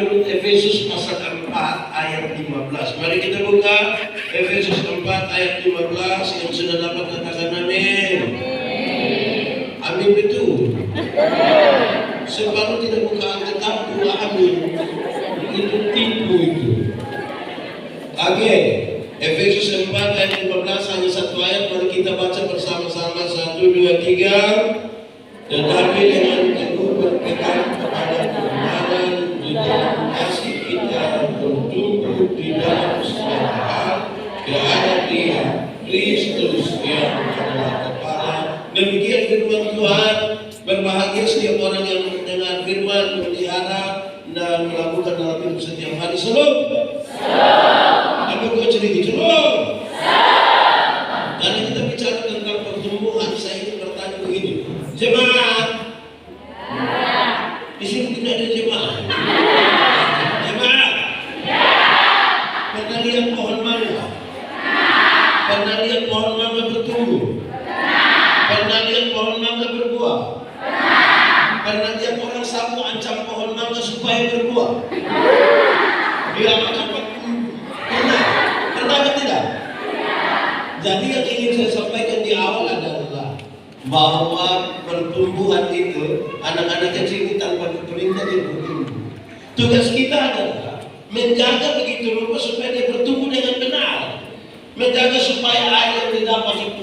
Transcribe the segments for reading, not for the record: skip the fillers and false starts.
menurut Efesus pasal 4 ayat 15. Mari kita buka Efesus 4 ayat 15. Yang sudah dapat katakan amin. Amin betul. Sebab tidak buka Alkitab dua amin. Itu tipu itu. Oke. Efesus 4 ayat 15 hanya satu ayat. Mari kita baca bersama-sama 1, 2, 3. Tetapi dengan teguh berpegang kepada kebenaran di dalam kasih kita bertumbuh di dalam segala hal ke arah Dia Kristus yang adalah kepala. Demikian firman Tuhan. Berbahagia setiap orang yang mendengar firman, memelihara dan melakukan dalam hidup setiap hari. Shalom. Apa kau cerita? Shalom. Dan kita bicara tentang pertumbuhan. Saya ingin bertanya begini. Jemaat. Di sini tidak ada jemaat. Jemaat. Pernah lihat pohon mangga? Pernah lihat pohon mangga bertumbuh? Pernah lihat pohon mangga berbuah? Pernah lihat orang sapu ancam pohon mangga supaya berbuah? Dia makan pernah? Pernah atau tidak? Jadi yang ingin saya sampaikan di awal adalah bahwa pertumbuhan itu anak-anak kecil ini tanpa diperintah dia bertumbuh. Tugas kita adalah menjaga begitu rupa supaya dia bertumbuh dengan benar, menjaga supaya air yang didapat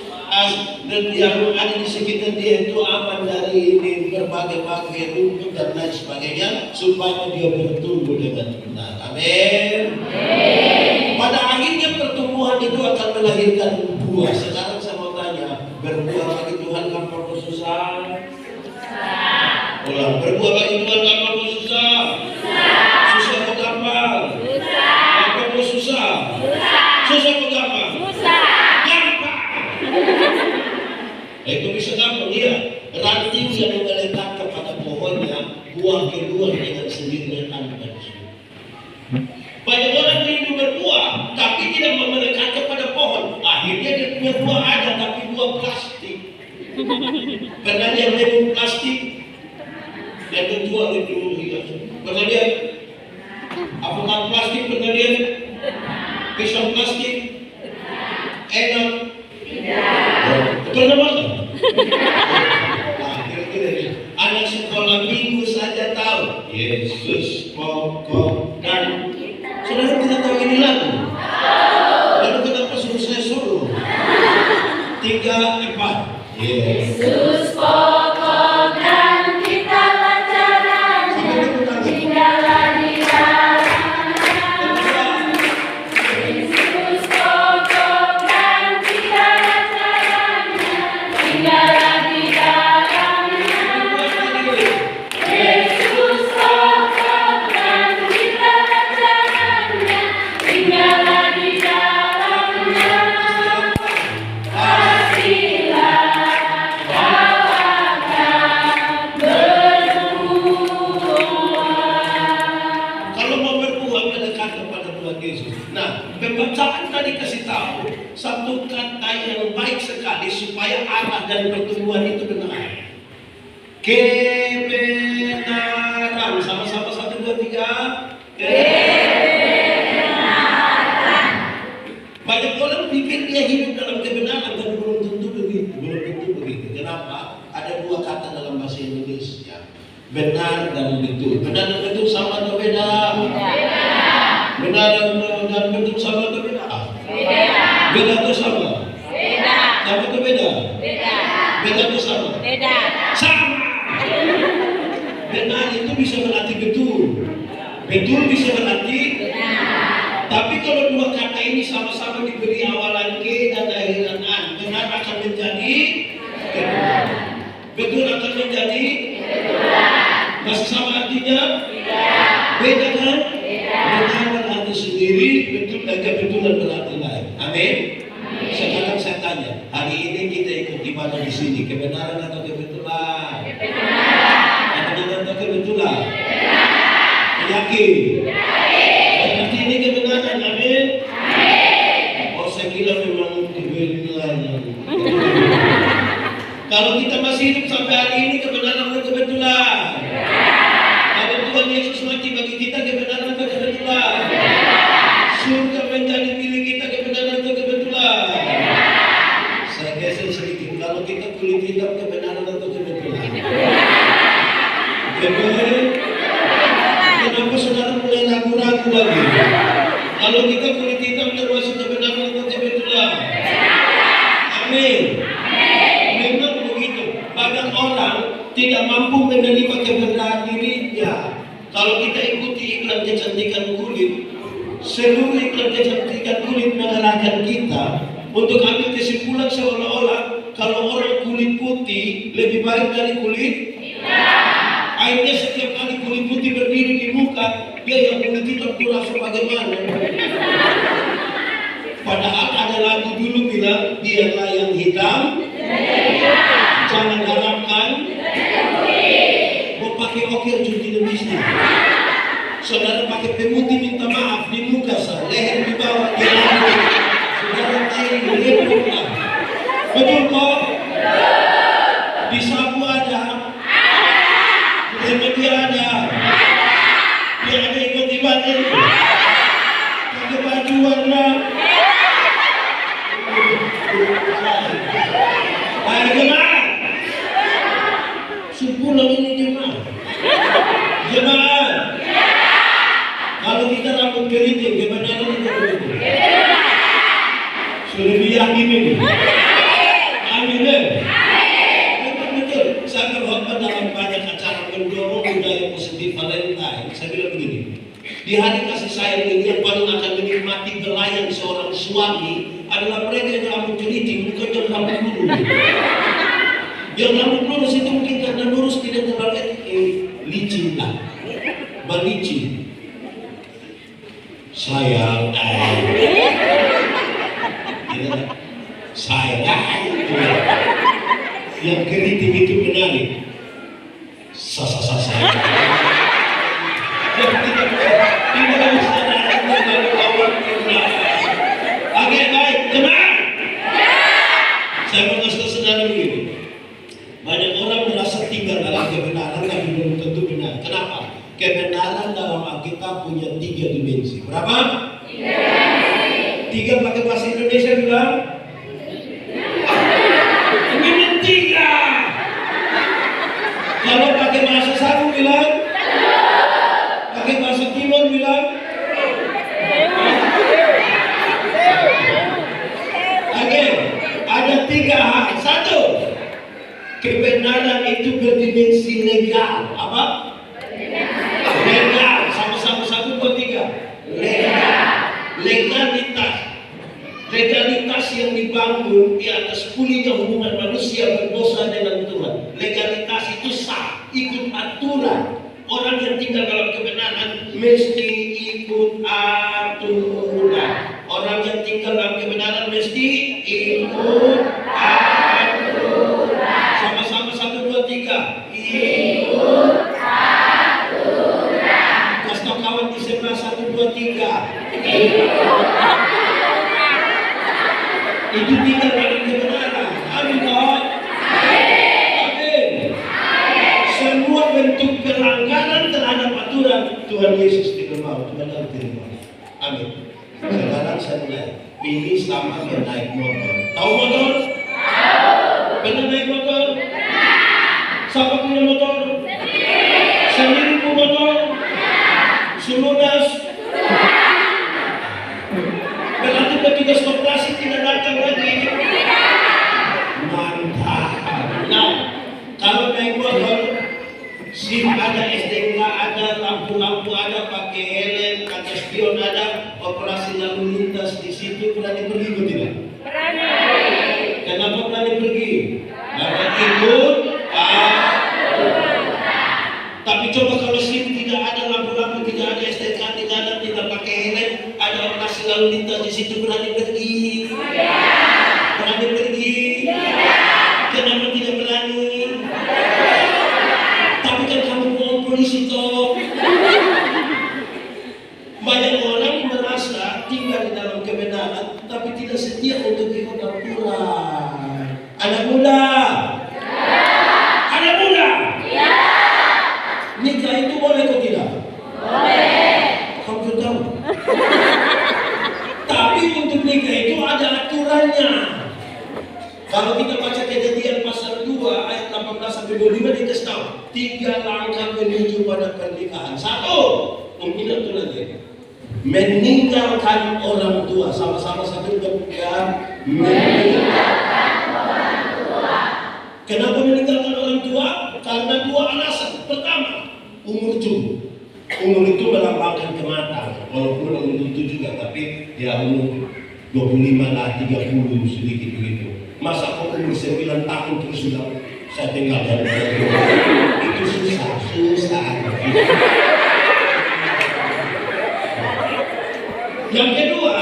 dan yang ada di sekitar dia itu aman dari ini berbagai-bagai rumput dan lain sebagainya supaya dia bertumbuh dengan benar. Amin. Pada akhirnya pertumbuhan itu akan melahirkan buah. Sekarang saya mau tanya, berbuah bagi Tuhan gampang atau susah? Ulang, berbuah bagi Tuhan gampang atau susah? Susah atau gampang? Gampang atau susah? Susah atau gampang? Gampang. Itu bisa gampang, ya. Ranting yang melekat kepada pohonnya, buah keluar dengan sendirinya tanpa disuruh. Banyak orang rindu berbuah, tapi tidak melekat kepada pohon. Akhirnya dia punya buah ada, tapi buah plastik. Pernah dia minum plastik yang terjual itu hias. Pernah dia avokat plastik? Pernah dia pisang plastik? Enak? Pernah makan? Anak sekolah minggu saja tahu Yesus pokok dan saudara tidak tahu ini lagu. Lalu kenapa suruh saya suruh? 3, 4. Yesus pokok dan kita jalan, tinggallah di dalamnya. Yesus pokok dan kita jalan, tinggallah di dalamnya. Yesus pokok dan kita jalan, tinggallah di dalamnya. Pastilah kau akan berbuah. Kalau mau berbuah mendekat kepada Tuhan Yesus. Nah, pembacaan tadi kasih tahu satu kata yang baik sekali supaya arah dan pertumbuhan itu benar. Kebenaran. Sama-sama 1, 2, 3. Kebenaran. Banyak orang pikir dia hidup dalam kebenaran, tapi belum tentu begitu. Belum tentu begitu. Kenapa? Ada 2 kata dalam bahasa Indonesia, benar dan betul. Benar dan betul sama atau beda? Benar dan betul sama atau beda? Beda atau sama? Sama atau beda? Beda atau sama? Sama. Benar itu bisa berarti betul. Betul bisa berarti benar. Tapi kalau 2 kata ini sama-sama diberi awalan K dan akhiran an, benar akan menjadi benar. Betul akan menjadi benar. Masih sama artinya? Beda kan? Benar berarti sendiri, betul dan kebetulan berarti lain. Amin. Sekarang saya tanya, hari ini kita ikut ibadah di sini, kebenaran atau kebetulan? Kebenaran atau kebetulan? Yakin? Berarti ini kebenaran, amin? Oh, saya kira memang kebetulan. Kalau kita masih hidup sampai hari ini, kebenaran atau kebetulan? Kalau Tuhan Yesus mati bagi kita, kebenaran Kenapa saudara mulai ragu-ragu lagi? Kalau kita kulit hitam termasuk kebenaran itu betulah. Amin. Memang begitu. Banyak orang tidak mampu menerima kebenaran dirinya. Kalau kita ikuti iklan kecantikan kulit, seluruh iklan kecantikan kulit mengarahkan kita untuk ambil kesimpulan seolah-olah kalau orang kulit putih lebih baik dari kulit hitam. Akhirnya setiap kali kulit putih berdiri di muka, dia yang kulit hitam kurang bagaimana? Padahal ada lagu dulu bilang, biarlah yang hitam, jangan harapkan, mau pakai okir cuci di bisnis. Saudara pakai pemutih minta maaf di muka saya, leher di bawah, di rambut. Saudara air leher. Betul kok? Di sapu ada, di remedi ada, di ada ikut-ikutan, pakai baju warna. Ayo jemaah, sebulan ini jemaah. Kalau kita rambut keriting, kebenaran itu begitu. Sudah diyakini ini. Amin deh. Betul. Saya berkhotbah dalam banyak acara mendorong budaya positif Valentine. Saya bilang begini. Di hari kasih sayang ini yang paling akan menikmati belayan seorang suami adalah mereka yang rambut keriting, bukan yang rambut lurus. Yang rambut lurus itu mungkin karena lurus tidak terlalu licin lah, melicin. Sayang, yang keriting itu menarik. Sayang. Yang tidak bisa datang dari awal kita. Oke, baik, jemaah. Saya mau kasih tahu saudara begini. Banyak orang merasa tinggal dalam kebenaran tapi belum tentu benar. Kenapa? Kebenaran dalam Alkitab punya 3 dimensi. Berapa? 3. 3 pakai bahasa Indonesia bilang? Ini 3. Kalau pakai bahasa Sabu bilang? Pakai bahasa Timur bilang? Oke, ada 3 hal. 1. Kebenaran itu berdimensi legal. Apa? Legal. Sama-sama 1, 2, 3. Legal. Legalitas. Legalitas yang dibangun di atas pulihnya hubungan manusia berdosa dengan Tuhan. Legalitas itu sah, ikut aturan. Orang yang tinggal dalam kebenaran mesti ikut aturan. Orang yang tinggal dalam kebenaran mesti ikut aturan. Sama-sama 1, 2, 3. Ikut aturan. Kasih tahu kawan di sebelah 1, 2, 3. Ikut aturan. Itu tinggal dalam kebenaran. Amin toh? Amin. Semua bentuk pelanggaran terhadap aturan Tuhan Yesus tidak mau. Tuhan Allah tidak mau. Amin. Sekarang saya mulai. Ini sama kayak naik motor. Tahu motor? Tahu. Pernah naik motor? Siapa punya motor? Sendiri punya motor? Sulunas? Berarti petugas koperasi tidak datang lagi. Mantap. Nah, kalau naik motor, SIM ada, STNK ada, lampu-lampu ada, pakai helm, kaca spion ada, operasi lalu lintas di situ berani pergi atau tidak? Berani. Kenapa berani pergi? Karena ikut Tapi coba kalau SIM tidak ada, lampu-lampu tidak ada, STNK tidak ada, tidak pakai helm, ada operasi lalu lintas di situ berani pergi? Berani pergi? Kenapa tidak berani? Tapi kan kamu bohong polisi toh. Banyak orang merasa tinggal di dalam kebenaran tapi tidak setia untuk ikut aturan. Anak muda, anak muda, nikah itu boleh atau tidak? Boleh. Kamu tahu? Tapi untuk nikah itu ada aturannya. Kalau kita baca Kejadian pasal 2 ayat 18 sampai 25 dikasih tahu 3 langkah menuju pada pernikahan. 1, Ini itu lagi. Meninggalkan orang tua. Sama-sama satu ya. Meninggalkan orang tua. Kenapa meninggalkan orang tua? Karena dua alasan. Pertama, umur itu. Umur itu melambangkan kematangan. Walaupun umur itu juga, tapi ya umur 25 lah, 30 sedikit begitu. Masa kok umur 9 tahun terus sudah saya tinggalkan itu susah. Yang kedua,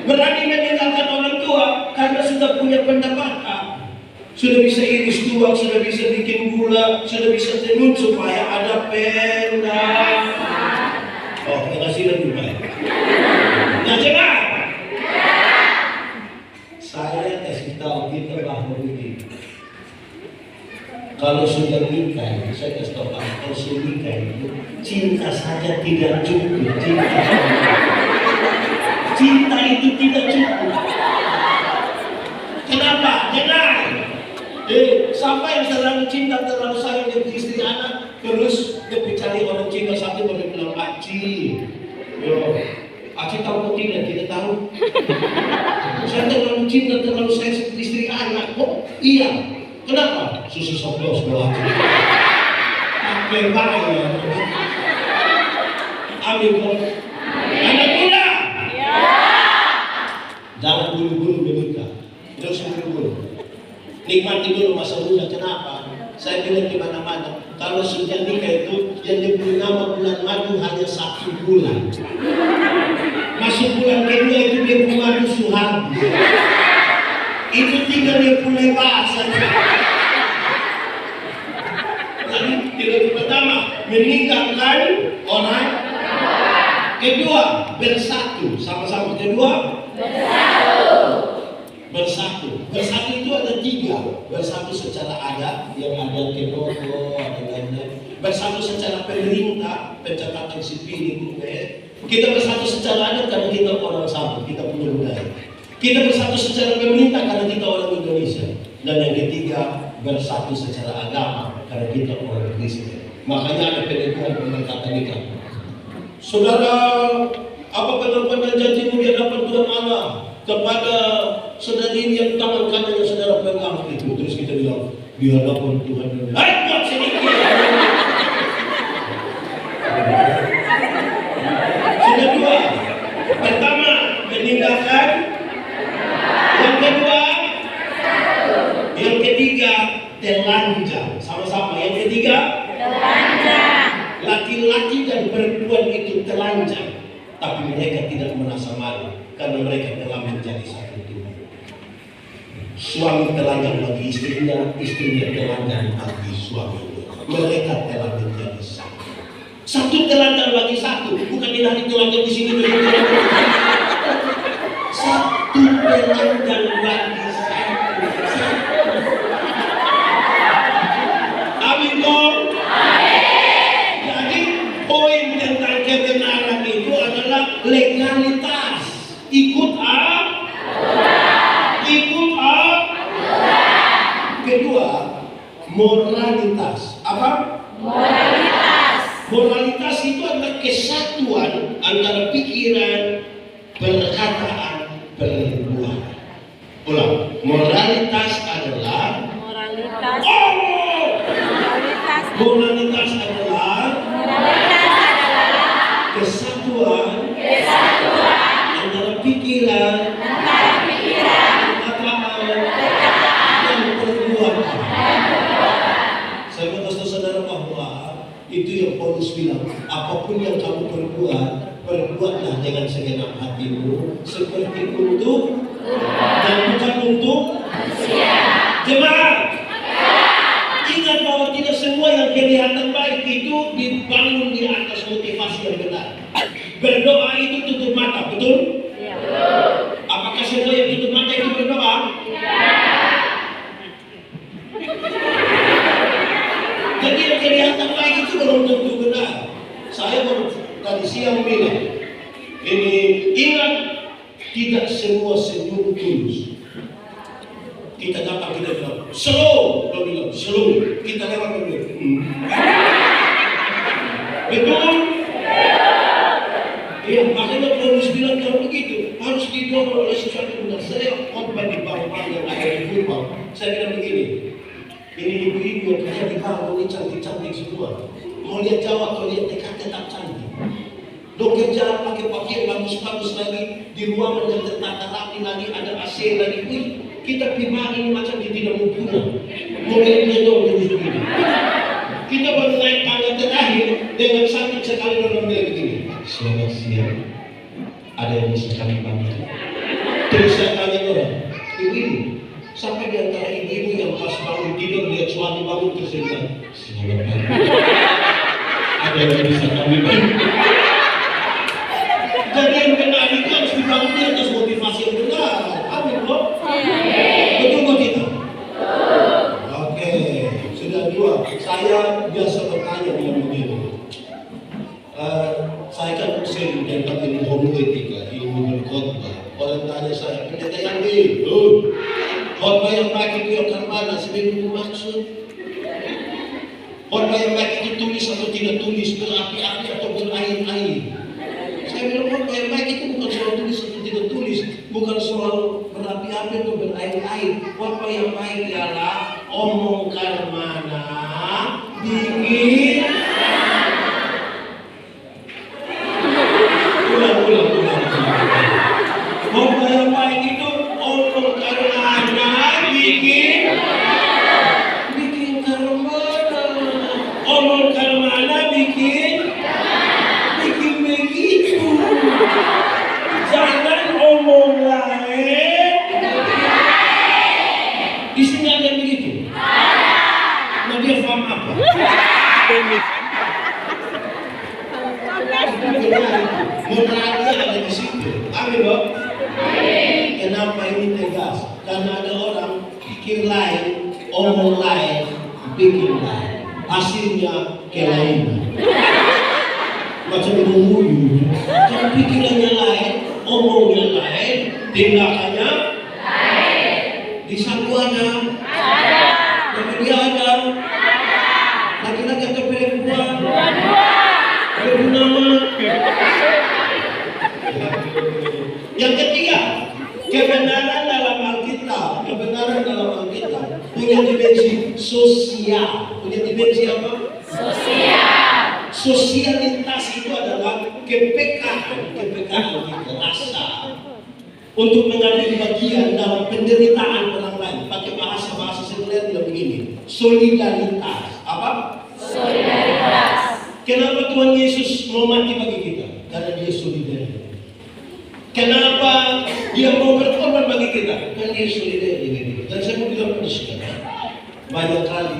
berani meninggalkan orang tua karena sudah punya pendapatan, sudah bisa iris tuak, sudah bisa bikin gula, sudah bisa tenun supaya ada pendapat. Oh, penghasilan juga. Nah, jangan. Saya kasih tahu kita bahwa begini. Kalau sudah nikah, saya kasih tahu kalau sudah nikah itu cinta saja tidak cukup. Cinta itu tidak cukup. Kenapa? Jangan. Siapa yang terlalu cinta, terlalu sayang dengan istri anak, terus dia mencari orang cinta satu baru bilang Aci. Aci tahu atau tidak? Tidak tahu. Saya terlalu cinta, terlalu sayang dengan istri anak. Oh iya. Kenapa? Susu soplos doang. Apa bahaya? Amin kok. Anak muda. Jangan buru-buru menikah. Terus buru-buru. Nikmati dulu masa muda. Kenapa? Saya bilang di mana-mana. Kalau sudah nikah itu yang diberi nama bulan madu hanya 1 bulan. Masuk bulan kedua itu dia madu suhab. Itu tinggal dia mulai bahasa. Jadi tidak pertama meninggalkan orang. Kedua bersatu sama-sama. Kedua bersatu. Bersatu itu ada 3. Bersatu secara adat yang ada Kenoto, ada lain-lain. Bersatu secara pemerintah, pencatatan sipil itu. Kita bersatu secara adat karena kita orang sama, kita punya budaya. Kita bersatu secara pemerintah karena kita orang Indonesia. Dan yang ketiga, bersatu secara agama karena kita orang Kristen. Makanya ada pendidikan pendekatan nikah. Saudara, apa benar-benar janjimu di hadapan Tuhan Allah kepada saudara ini yang tangan kanannya saudara pegang itu? Terus kita bilang di hadapan Tuhan. Hai, buat sedikit. Sudah 2. Pertama, meninggalkan. Yang kedua, yang ketiga, telanjang. Sama-sama. Yang ketiga, telanjang. Laki-laki dan perempuan itu telanjang, tapi mereka tidak merasa malu karena mereka telah menjadi satu tubuh. Suami telanjang bagi istrinya, istrinya telanjang bagi suaminya. Mereka telah menjadi satu. Satu telanjang bagi satu, bukan tidak telanjang di sini. Satu telanjang bagi satu. Amin dong. Jadi poin tentang kebenaran itu adalah legalitas. Ikut Kedua, moralitas. Apa? Moralitas itu adalah kesatuan antara pikiran, perkataan, perbuatan. Ulang. Moralitas adalah kesatuan antara pikiran, perkataan, dan perbuatan. Saya berkata saudara bahwa itu yang Paulus bilang, apapun yang kamu perbuatlah dengan segenap hatimu, seperti untuk dan bukan untuk jemaat. Ingat bahwa tidak semua yang kelihatan baik itu dibangun di atas motivasi yang benar. Berdoa itu tutup mata, betul? Apakah semua yang tutup mata itu berdoa? Jadi yang kelihatan baik itu belum tentu benar. Saya baru tadi siang bilang, ini ingat, tidak semua senyum tulus. Kita datang, kita bilang slow, dia bilang slow. Kita lewat, dia bilang betul. Saya bilang begini, ini ibu-ibu yang kerja di kampung ini cantik-cantik semua. Mau lihat Jawa atau lihat TK tetap cantik. Dok kerja pakai pakaian bagus-bagus lagi, di ruangan yang tertata rapi lagi, ada AC lagi. Wih, kita pribadi macam dia tidak mau pulang. Mau lihat dia dong terus begini. Kita baru naik tangga terakhir dengan sakit sekali orang bilang begini. Selamat siang. Ada yang bisa kami bantu? Terus saya tanya orang, ibu-ibu, sampai di antara ibu-ibu yang pas bangun tidur lihat suami bangun terus dia bilang, selamat pagi. Ada yang bisa kami bantu? Jadi yang benar itu harus dibangun di atas motivasi yang benar. Amin, bro? Betul nggak kita? Oke, sudah dua. Saya biasa bertanya dengan begini. Saya kan sering tentang ilmu homiletika, ilmu berkhotbah. Orang tanya saya, pendeta yang ini, khotbah yang baik itu yang mana? Sebenarnya maksud. Khotbah yang baik itu tulis atau tidak tulis, berapi-api atau berair-air. Saya bilang khotbah yang baik itu bukan soal tulis atau tidak tulis, bukan soal berapi-api atau berair-air. Khotbah yang baik ialah omong karmana, dikit. Khotbah yang baik itu omong karmana, bikin karmana. Omong karmana bikin begitu. Jangan omong lain. Di sini ada begitu. Nah dia paham apa? Moralnya ada di situ. Amin, Bok? Kenapa ini tegas? Karena ada orang pikir lain, omong lain, bikin lain. Hasilnya kelainan. Macam menguyu. Kalau pikirannya lain, omongnya lain, tindakannya lain. Di satu ada. Tapi dia ada. Laki-laki atau perempuan? Bernama. Yang ketiga, kebenaran dalam Alkitab. Kebenaran dalam Alkitab punya dimensi sosial. Punya dimensi apa? Sosial. Sosialitas itu adalah kepekaan kita rasa untuk mengambil bagian dalam penderitaan orang lain. Pakai bahasa sekuler bilang begini, solidaritas. Apa? Solidaritas. Kenapa Tuhan Yesus mau mati bagi kita? Karena dia solidaritas. Kenapa dia mau berkorban bagi kita? Karena dia solidaritas. Dan saya mau bilang pada saudara, banyak kali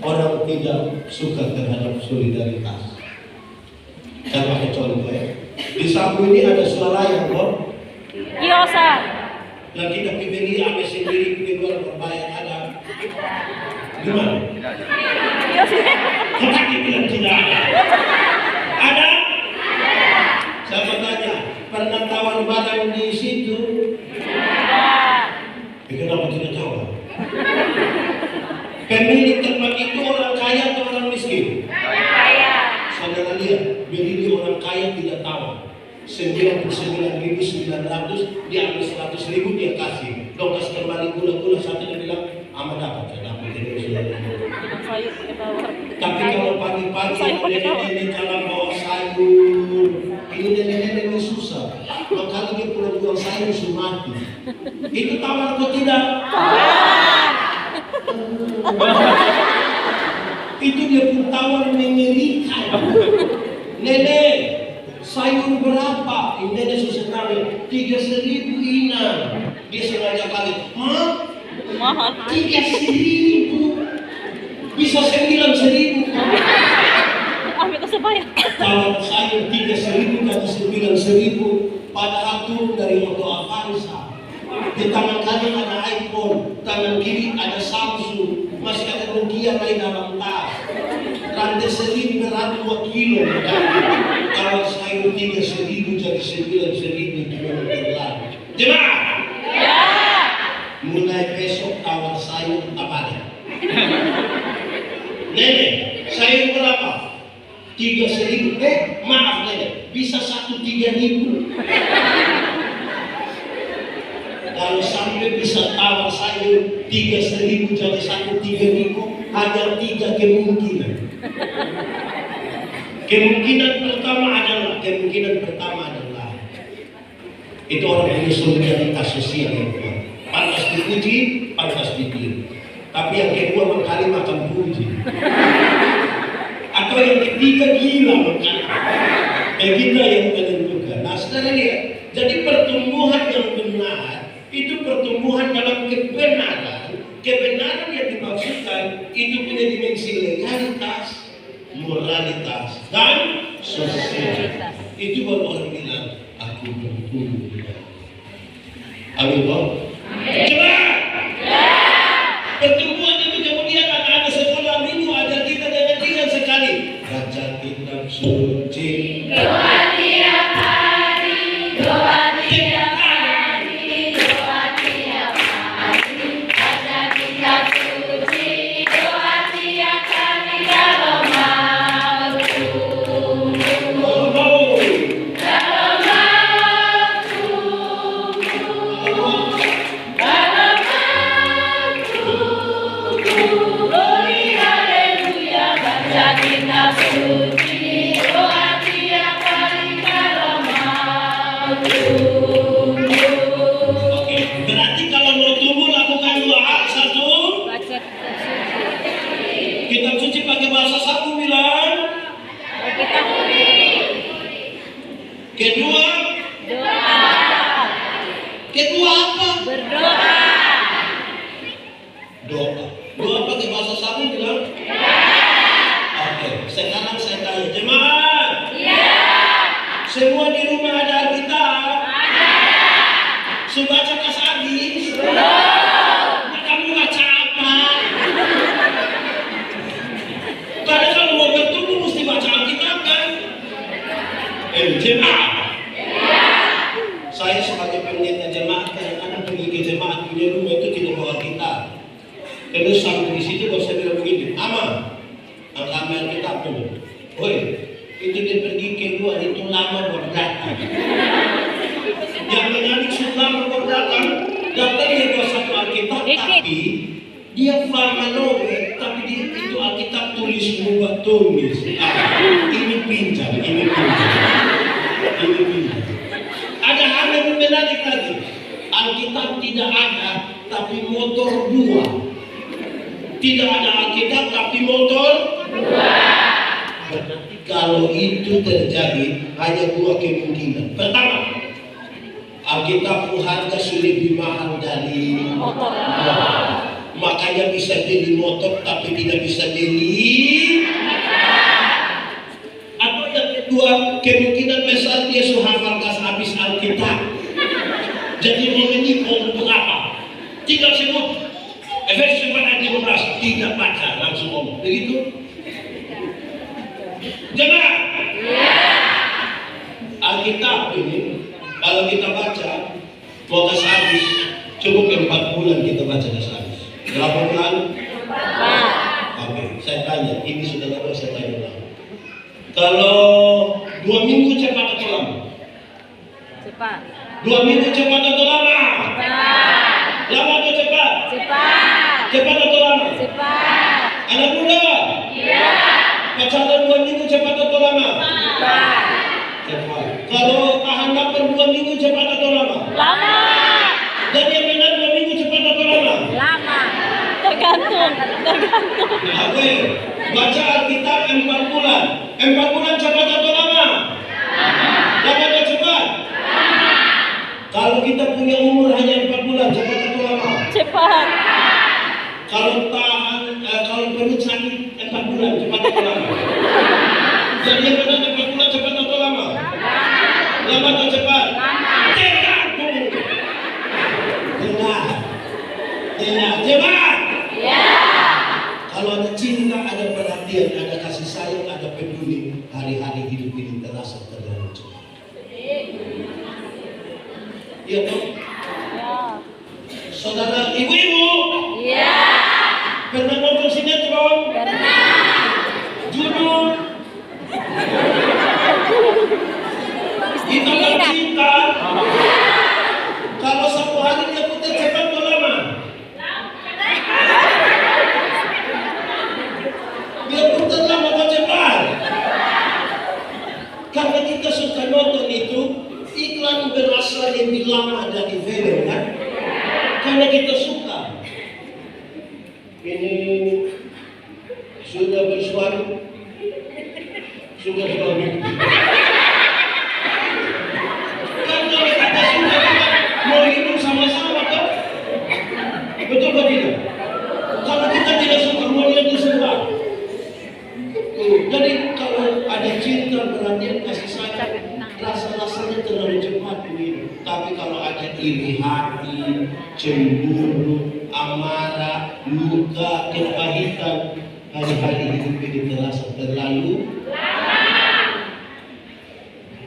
orang tidak suka terhadap solidaritas. Saya pakai contoh ya. Di saku ini ada swalayan, Bro. Iya, Ustaz. Yang kita pilih ambil sendiri, di luar berbayar ada. Gimana? Iya sih. Kita bilang tidak ada. Ada? Saya bertanya, pernah tawar badan di situ? Kenapa tidak tawar? Pemilik tempat itu orang kaya atau orang miskin? Kaya. Saudara lihat, beli orang kaya tidak tawar. 99.900, dia ambil 100.000 dia kasih. Dong kasih kembali gula-gula, satu dia bilang, aman dapat, saya dapat ini sudah. Tapi kalau pagi-pagi nenek-nenek jalan bawa sayur, ini nenek-nenek ini susah. Makanya dia pulang jual sayur sudah mati. Itu tawar atau tidak? Itu dia pun tawar mengerikan. Nenek, sayur berapa? Ini nenek susah kali. 3.000 ina. Dia sengaja kali. Hah? Mahal. 3.000. Bisa 9.000. Ambil ke sebaya. Kalau sayur 3.000 kata 9.000, padahal turun dari motor Avanza. Di tangan kanan ada iPhone, tangan kiri ada Samsung, masih ada Nokia lain dalam tas. Rantai selim berat 2 kilo. Kalau sayur 3.000 jadi 9.000 gimana terlalu? Jemaah? Ya. Mulai besok tawar sayur apa ada? Nenek, sayur berapa? 3.000. Maaf nenek, bisa 1.000. Kalau sampai bisa tawar sayur 3.000 jadi 3.000, hanya 3 kemungkinan. Kemungkinan pertama adalah itu orang punya solidaritas sosial yang kuat. Pantas dipuji, pantas ditiru. Tapi yang kedua mengkali makan puji. Atau yang ketiga gila makan. Kita yang menentukan. Nah, saudara lihat. Jadi pertumbuhan yang benar itu pertumbuhan dalam kebenaran. Kebenaran yang dimaksudkan itu punya dimensi legalitas, moralitas, dan sosialitas. Itu baru orang bilang aku bertumbuh. Amin, Pak. Coba. Pertumbuhan itu kemudian anak-anak sekolah minggu ajar kita dengan ringan sekali. Baca kitab suci. Doa tiap hari, doa tiap hari, doa tiap hari. Baca kitab suci, doa tiap hari kalau mau tumbuh. Kalau mau tumbuh. Berarti kalau mau tumbuh lakukan 2 hal. 1, Baca kitab suci pakai bahasa saku bilang. Kedua, doa. kedua apa? Berdoa. Doa. Doa pakai bahasa saku bilang. Oke, sekarang saya tanya jemaat. Semua di rumah ada Alkitab? Sudah baca Kasabis? Nah, kamu baca apa? Karena kalau mau bertumbuh mesti baca Alkitab kan? Jemaat. Saya sebagai pendeta jemaat kadang-kadang pergi ke jemaat punya rumah itu tidak bawa Alkitab. Terus sampai di situ baru saya bilang begini, Ama, ambil Alkitab dulu. Woi, itu dia pergi keluar itu lama baru datang. Yang menarik lama baru datang, datang dia bawa satu Alkitab, tapi dia farmanowe, tapi dia itu Alkitab tulis buat tulis. Ini pinjam, ini pinjam. Ada hal yang menarik lagi. Alkitab tidak ada, tapi motor 2. Tidak ada Alkitab, tapi motor 2. Berarti kalau itu terjadi, hanya 2 kemungkinan. Pertama, Alkitab harga sudah lebih mahal dari motor. Makanya bisa beli motor, tapi tidak bisa beli. Atau yang kedua, kemungkinan besar dia sudah hafal habis Alkitab. Jadi mau menipu untuk apa? Tinggal sebut Efesus 4 ayat 15, tidak baca langsung ngomong. Begitu? Jangan. Alkitab ini kalau kita baca mau habis cukup 4 bulan kita baca habis. Berapa bulan? 4. Oke, saya tanya, ini sudah lama saya tanya lagi. Kalau 2 minggu cepat atau lama? Cepat. 2 minggu cepat atau lama? Cepat. Lama atau cepat? Cepat. Cepat atau lama? Cepat. Anak muda? Iya. Pacaran 2 minggu cepat atau lama? Cepat. Cepat. Kalau tahan lapar 2 minggu cepat atau lama? Lama. Dan yang benar 2 minggu cepat atau lama? Lama. Tergantung. Oke. Baca Alkitab 4 bulan. 4 bulan cepat atau lama? Lama atau cepat? Kalau kita punya umur hanya 4 bulan, cepat atau lama? Cepat. Kalau perut sakit 4 bulan, cepat atau lama? Jadi yang benar 4 bulan, cepat atau lama? Lama atau cepat? Tergantung. Dengar, cepat. Kalau ada cinta, ada perhatian, ada kasih sayang, ada peduli, hari-hari hidup ini terasa terlalu cepat. Iya toh? Ya. Saudara ibu-ibu, Iya. pernah nonton sinetron? Pernah. Judul Ikatan Cinta. Kalau 1 hari dia putar cepat atau lama? suka nonton itu iklan berasal lebih lama dari film kan? Karena kita suka. Ini sudah bersuami, sudah suami. Kan kalau kita suka mau hidup sama-sama kan? Betul atau tidak? Kalau kita tidak suka mau hidup semua. Jadi kalau ada cinta, perhatian, kasih sayang, rasa-rasanya terlalu cepat ini. Tapi kalau ada iri hati, cemburu, amarah, luka, kepahitan, hari-hari hidup ini terasa terlalu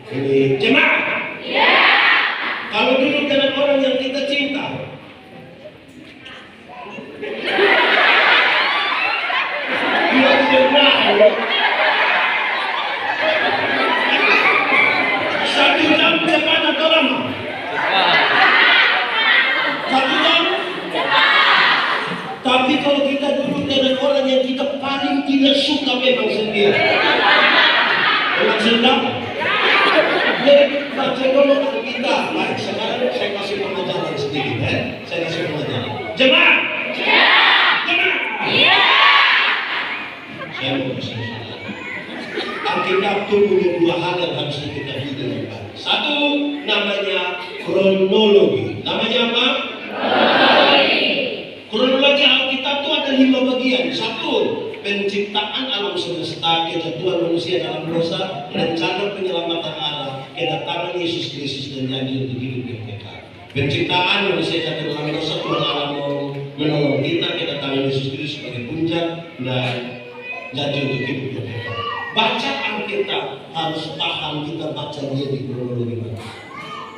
ini jemaah. Kalau duduk dengan orang yang kita cinta, dia pernah 1 jam cepat atau lama? 1 jam? Tapi kalau kita duduk dengan orang yang kita paling tidak suka memang sendiri. Memang sedang. Jadi baca dulu kita. Baik, sekarang saya kasih pengajaran sedikit. Saya kasih pengajaran. Jemaah? Jemaah? Saya mau kasih saudara. Alkitab itu punya 2 hal yang harus kita hidupkan. Satu, namanya kronologi. Namanya apa? Kronologi Alkitab itu ada 5 bagian. 1, penciptaan alam semesta, kejatuhan manusia dalam dosa, rencana penyelamatan Allah, kedatangan Yesus Kristus dan janji untuk hidup yang kekal. Penciptaan manusia jatuh dalam dosa, Tuhan Allah mau menolong kita, kedatangan Yesus Kristus sebagai puncak dan janji untuk hidup yang kekal. Baca Alkitab harus paham kita baca dia di kronologi mana.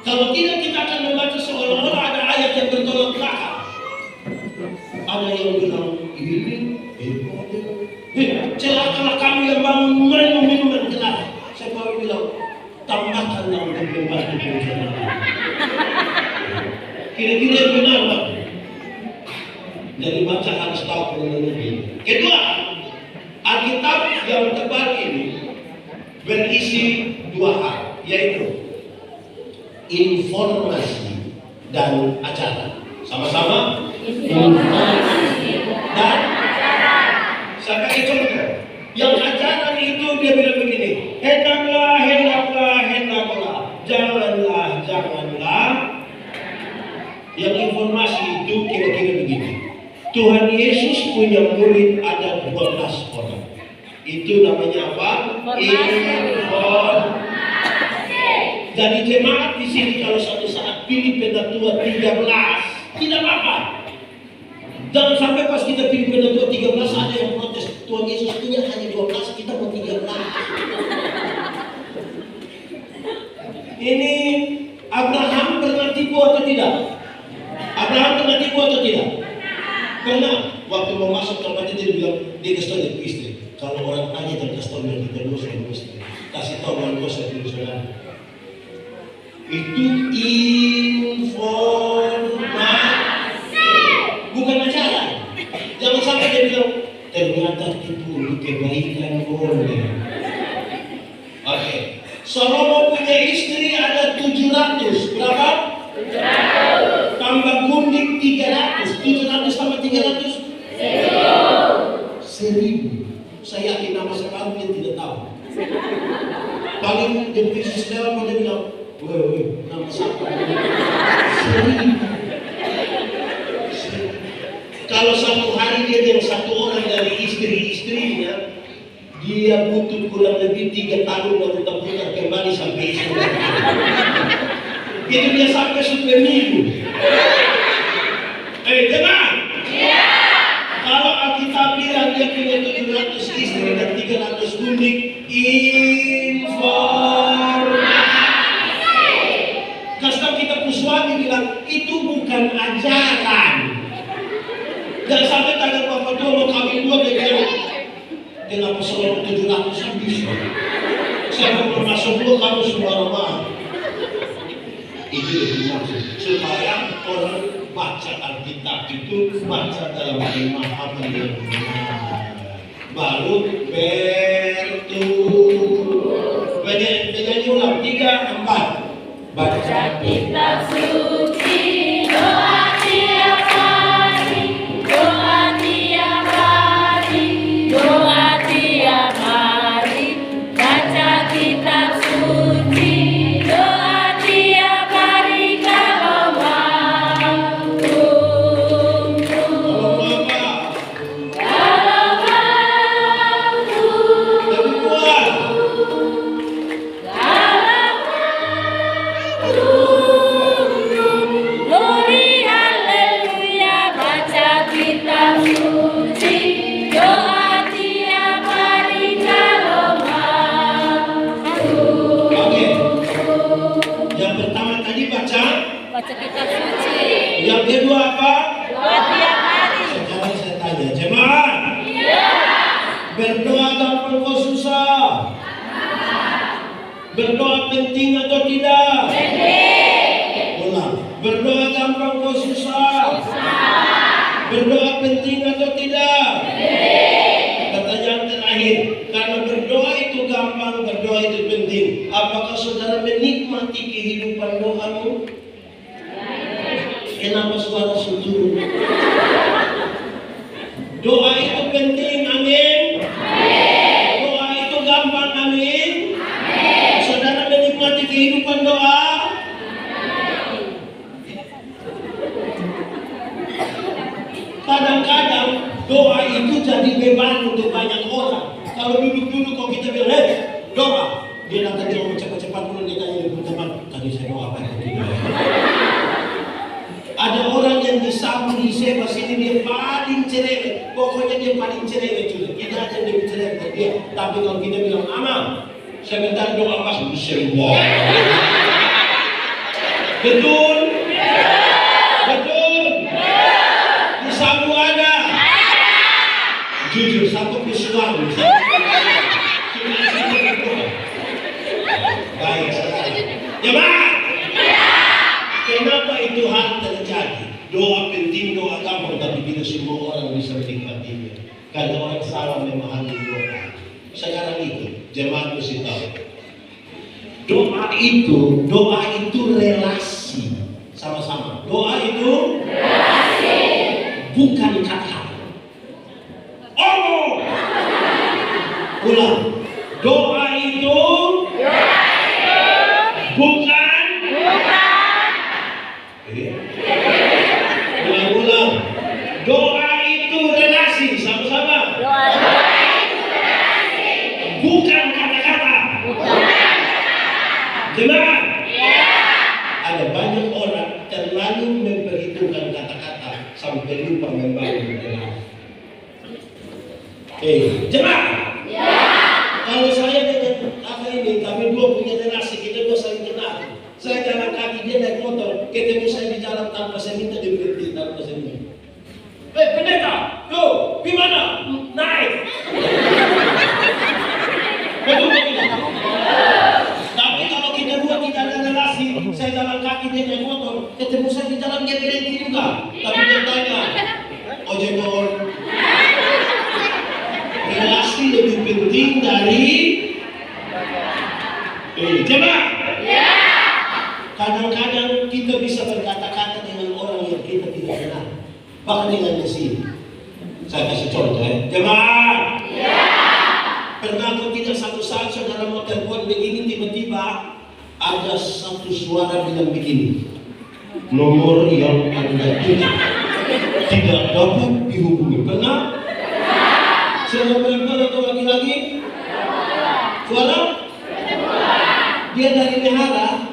Kalau tidak kita akan membaca seolah-olah ada ayat yang bertolak belakang. Ada yang bilang ini, celakalah kamu yang bangun minuman keras. Saya mau bilang tambahkan yang untuk membantu pencernaan. Kira-kira yang benar Pak. Jadi baca harus tahu kronologi. Kedua, Alkitab yang tebal ini berisi 2 hal, yaitu informasi dan ajaran. Sama-sama? Informasi dan ajaran. Saya kasih contoh. Yang ajaran itu dia bilang begini, hendaklah, janganlah. Yang informasi itu kira-kira begini. Tuhan Yesus punya murid ada 12 orang. Itu namanya apa? Informasi. Jadi jemaat di sini kalau suatu saat pilih penatua 13, tidak apa-apa. Jangan sampai pas kita pilih penatua 13 ada yang protes. Tuhan Yesus punya hanya 12, kita mau 13. Ini Abraham pernah tipu atau tidak? Abraham pernah tipu atau tidak? Pernah. Waktu mau masuk tempat itu dia bilang, dia kasih tahu istri. Kalau orang tanya dan kasih tahu yang kita dosa istri, kasih tahu orang dosa itu saudara. Itu informasi, bukan ajaran. Jangan sampai dia bilang ternyata tipu kebaikan boleh. Oke. Salomo punya istri ada 700. Berapa? 700. Tambah gundik 300. 700 tambah 300? 1000. Saya yakin nama sekarang dia tidak tahu. Paling dia bisnis dalam dia bilang, woi, nama siapa? 1000. Kalau satu hari dia dengan 1 orang dari istri-istrinya, dia butuh kurang lebih 3 tahun baru putar kembali sampai istri. Itu dia sampai seminggu. Teman. Kalau Alkitab bilang dia punya 700 istri dan 300 gundik, informasi. Kasih kita suami bilang itu bukan ajaran. Jangan sampai tanya Bapak tua mau kawin 2 dia bilang, kenapa selalu 700 bisa? Saya mau masuk 2 kamu semua rumah. Itu dimaksud supaya orang baca Alkitab itu baca dalam pemahaman yang benar, baru bertumbuh. Penyanyi ulang 3, 4. Baca kitab suci, doa tiap hari, doa tiap hari, doa tiap hari. Baca kitab suci, doa tiap hari kalau mampu. Kalau mampu. Lebih kuat. Glory haleluya, baca kitab suci, doa tiap hari kalau mampu. Oke. Yang pertama tadi baca. Baca kitab suci, Yang kedua apa? doa tiap hari. Sekarang saya tanya, jemaat. Berdoa gampang kau susah? Berdoa penting atau tidak? Ulang. Berdoa gampang kau susah? Berdoa penting atau tidak? Pertanyaan terakhir, karena berdoa itu gampang, berdoa itu penting. Apakah saudara menikmati kehidupan doamu? Kenapa suara setuju? Doa itu penting, amin. Doa itu gampang, amin. Saudara menikmati kehidupan doa? Kadang-kadang doa itu jadi beban untuk banyak orang. Kalau duduk-duduk kok kita bilang, hei, doa. Dia datang dia ngomong cepat-cepat pulang, dia tanya dengan teman, tadi saya doa apa itu? Ada orang yang disambung di sebelah sini, dia paling cerewet. Pokoknya dia paling cerewet juga. Tidak ada yang lebih cerewet dari dia. Tapi kalau kita bilang, Amang, saya minta doa pas semua. Betul? Betul? Disambung ada? Jujur, satu pesuang. Baik, jemaat. Kenapa itu hal terjadi? Doa penting, doa gampang, tapi tidak semua orang bisa menikmatinya. Karena orang salah memahami doa. Sekarang itu, jemaat mesti tahu. Doa itu relasi. Sama-sama. Doa itu relasi. Bukan kata. Oh! Ulang. Doa itu bukan. Ulang-ulang. Doa itu relasi, sama-sama. Bukan kata-kata. Jemaat. Ada banyak orang terlalu memperhitungkan kata-kata sampai lupa membangun relasi. Jemaat. Kalau saya dengan kakak ini, kami dua punya relasi, kita dua saling kenal. Saya jalan kaki, dia naik motor, ketemu saya di jalan tanpa saya minta dia berhenti, tanpa saya minta. Pendeta, yo, gimana? Naik. Betul tidak? Tapi kalau kita dua tidak ada relasi, saya jalan kaki, dia naik motor, ketemu saya di jalan, dia berhenti juga. Tapi dia tanya, ojekor, relasi lebih penting dari jemaat. Kadang-kadang kita bisa berkata-kata dengan orang yang kita tidak kenal. Bahkan dengan Messi. Saya kasih contoh ya. Jemaat. Pernah atau tidak satu saat saudara mau telepon begini, tiba-tiba ada satu suara bilang begini. Nomor yang Anda tuju tidak dapat dihubungi. Pernah? Suara perempuan atau laki-laki? Suara? Dia dari Mehara.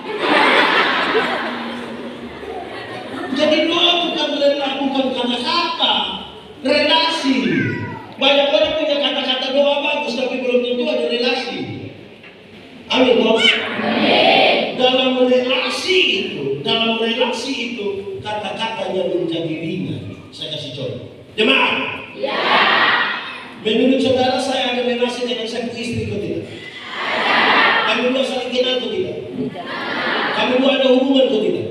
Jadi doa bukan kata-kata, relasi. Banyak orang punya kata-kata doa bagus, tapi belum tentu ada relasi. Amin. Dalam relasi itu kata-katanya menjadi ringan. Saya kasih contoh. Jemaat. Menurut saudara saya ada relasi dengan satu istri atau tidak? Kami dua saling kenal atau tidak? Kami dua ada hubungan atau tidak?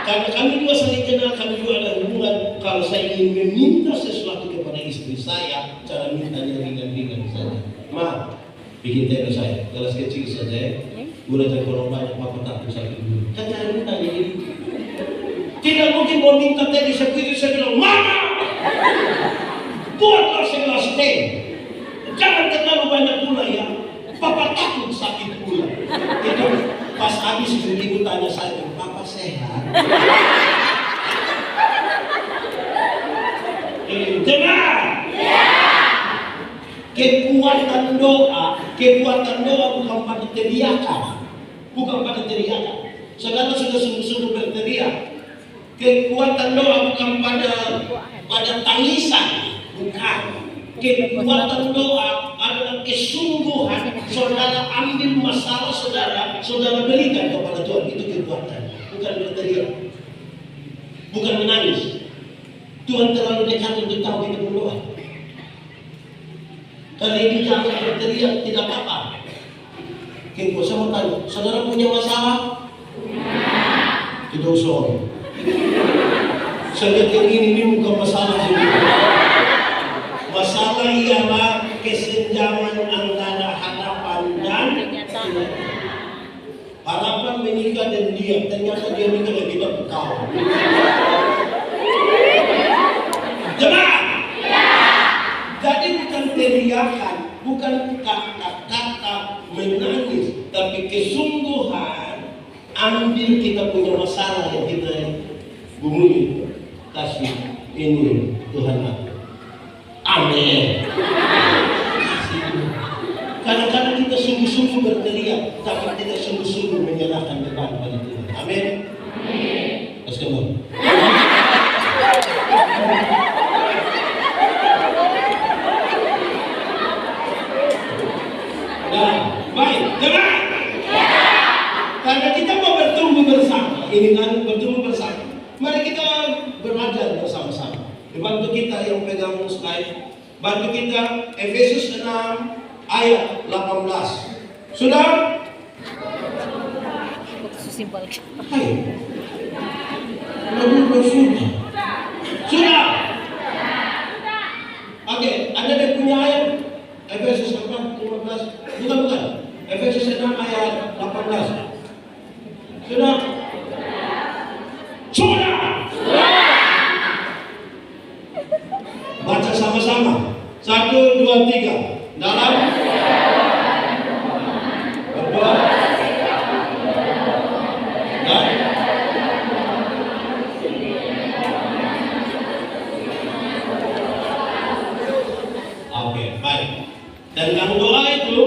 Karena kami dua saling kenal, kami dua ada hubungan. Kalau saya ingin meminta sesuatu kepada istri saya, cara mintanya ringan-ringan saja. Ma, Bikin tenda saya, kelas kecil saja. Udah tergolong banyak, Papa takut sakit dulu. Kan cara mintanya ini. Tidak mungkin mau minta teh di seperti itu. Saya bilang, Mama, buatlah segelas teh. Jangan terlalu banyak gula ya. Papa takut sakit gula. Itu pas habis ibu tanya saya, Papa sehat? Dengar. Kekuatan doa bukan pada teriakan, bukan pada teriakan. Saudara sudah sungguh-sungguh berteriak. Kekuatan doa bukan pada tangisan, bukan. Kekuatan doa adalah kesungguhan. Saudara ambil masalah saudara berikan kepada Tuhan. Itu kekuatan, bukan berteriak, bukan menangis. Tuhan terlalu dekat untuk tahu kita berdoa. Karena itu jangan berteriak, tidak apa-apa. Oke, saya mau tanya, saudara punya masalah? Tidak usah. Saya lihat yang ini bukan masalah sih. Masalah ialah kesenjangan antara harapan dan harapan menikah dan dia. Ternyata dia menikah dan kita berkawan. Jemaat. Jadi bukan teriakan, bukan kata-kata menangis, tapi kesungguhan. Ambil kita punya masalah yang kita gumuli, kasih ini Tuhan aku. Amin. Kadang-kadang kita sungguh-sungguh berteriak, tapi tidak sungguh-sungguh menyerahkan beban pada Tuhan. Amin. Let's go. Baik, jangan. Karena kita mau bertumbuh bersama, ini kan bertumbuh bersama. Mari kita belajar bersama-sama. Bantu kita yang pegang slide, bantu kita Efesus 6 ayat 18. Sudah? Simpel. Hai. Sudah. Oke, ada yang punya ayat Efesus 6 15. Bukan. Efesus 6 ayat 18. Sudah? Baca sama-sama. 1, 2, 3. Dalam berdoa. Oke, baik. Dan dalam doa itu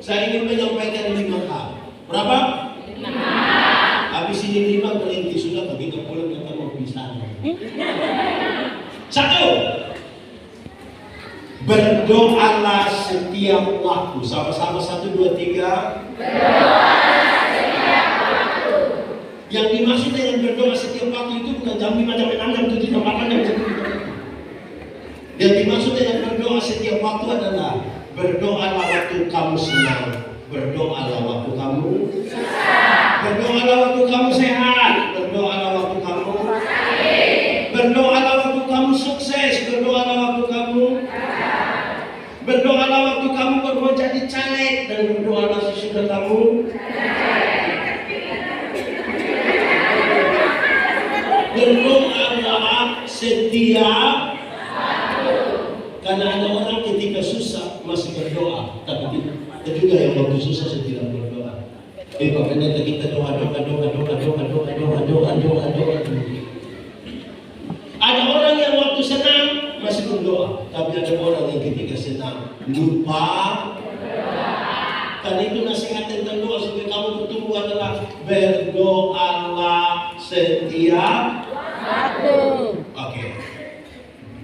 saya ingin menyampaikan 5 hal. Berapa? 5. Habis ini 5 berhenti sudah, begitu pulang kita mau pisah. 1. Berdoalah setiap waktu. Sama-sama 1, 2, 3. Berdoalah setiap waktu. Yang dimaksud dengan berdoa setiap waktu itu bukan jam 5, jam 6, jam 7, jam 8, jam 9. Yang dimaksud dengan berdoa setiap waktu adalah berdoalah waktu kamu senang, berdoalah waktu kamu sehat, berdoalah waktu kamu sehat, berdoalah waktu kamu sakit, berdoalah waktu kamu sukses, berdoalah waktu kamu berdoalah waktu kamu baru jadi caleg, dan berdoalah sesudah kamu berdoalah setiap. Karena ada orang ketika susah masih berdoa, tapi ada juga yang waktu susah tidak berdoa. Makanya kita doa. Ada orang yang waktu senang masih berdoa, tapi ada orang yang ketika senang lupa berdoa. Karena itu nasihat tentang doa supaya kamu bertumbuh adalah berdoalah setiap waktu. Oke.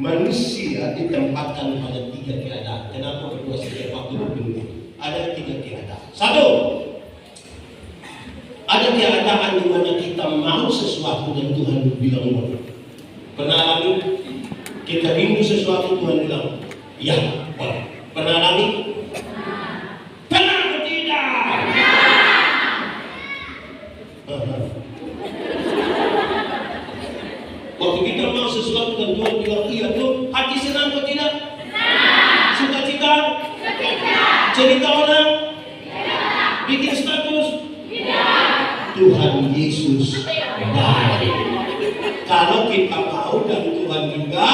Manusia ditempatkan pada 3 keadaan. Kenapa berdoa setiap waktu begitu? Ada 3 keadaan. 1. Ada keadaan di mana kita mau sesuatu dan Tuhan bilang mau. Pernah alami? Kita rindu sesuatu, Tuhan bilang ya, boleh. Pernah alami? Pernah atau tidak? Waktu kita mau sesuatu dan Tuhan bilang iya tuh, hati senang atau tidak? Sukacita? Cerita orang? Tuhan Yesus baik. Kalau kita mau dan Tuhan juga,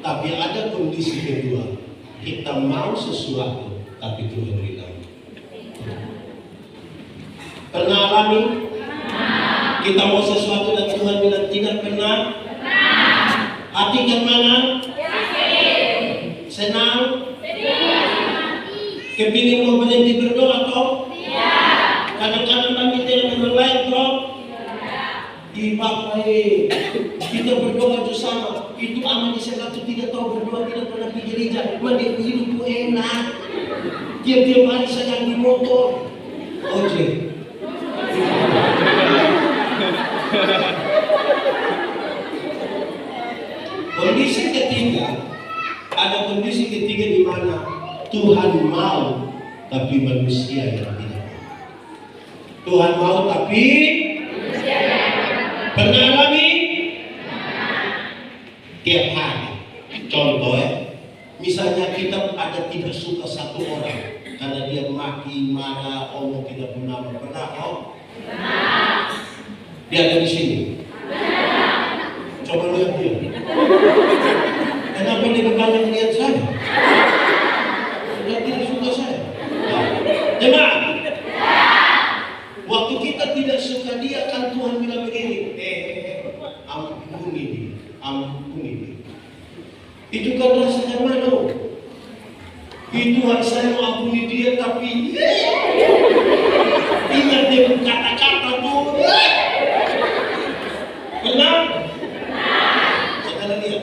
tapi ada kondisi kedua, kita mau sesuatu tapi Tuhan bilang. Pernah alami? Kita mau sesuatu dan Tuhan bilang tidak pernah? Hati yang mana? Senang? Kepingin mau berhenti berdoa toh? Kadang-kadang kami tidak berlain toh? Bapak kita berdoa bersama. Itu aman di sana tidak tahu berdoa, tidak pernah pergi gereja. Mandi hidupku enak. Tiap-tiap hari saya di motor. Ojek. Kondisi ketiga, ada kondisi ketiga di mana Tuhan mau, tapi manusia yang tidak mau. Tuhan mau tapi pernah alami? Tiap hari. Contoh misalnya kita ada tidak suka satu orang karena dia maki, marah, omong tidak bernama. Pernah kau? Dia ada di sini. Coba lihat dia. Kenapa dia berkali lihat saya? Dia tidak suka saya. Jemaat, waktu kita tidak suka dia kan Tuhan bilang begini, ampuni dia, ampuni dia. Itu kan rasanya malu. Itu harus saya mengampuni dia tapi ingat dia kata-kata tuh. Benar? Sekarang lihat.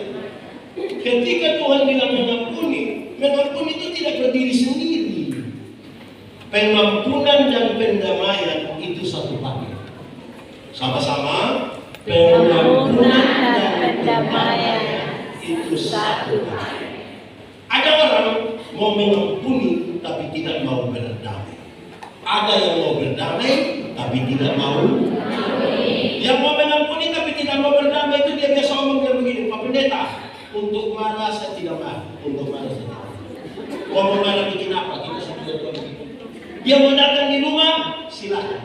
Ketika Tuhan bilang mengampuni itu tidak berdiri sendiri. Pengampunan dan pendamaian itu satu paket. Sama-sama. Pengampunan dan pendamaian itu satu paket. Ada orang mau mengampuni tapi tidak mau berdamai. Ada yang mau berdamai tapi tidak mau. Yang mau mengampuni tapi tidak mau berdamai itu dia biasa ngomong begini, Pak Pendeta, untuk marah saya tidak marah, untuk marah saya tidak marah. Mau marah bikin apa? Kita sudah begitu. Dia mau datang di rumah, silakan.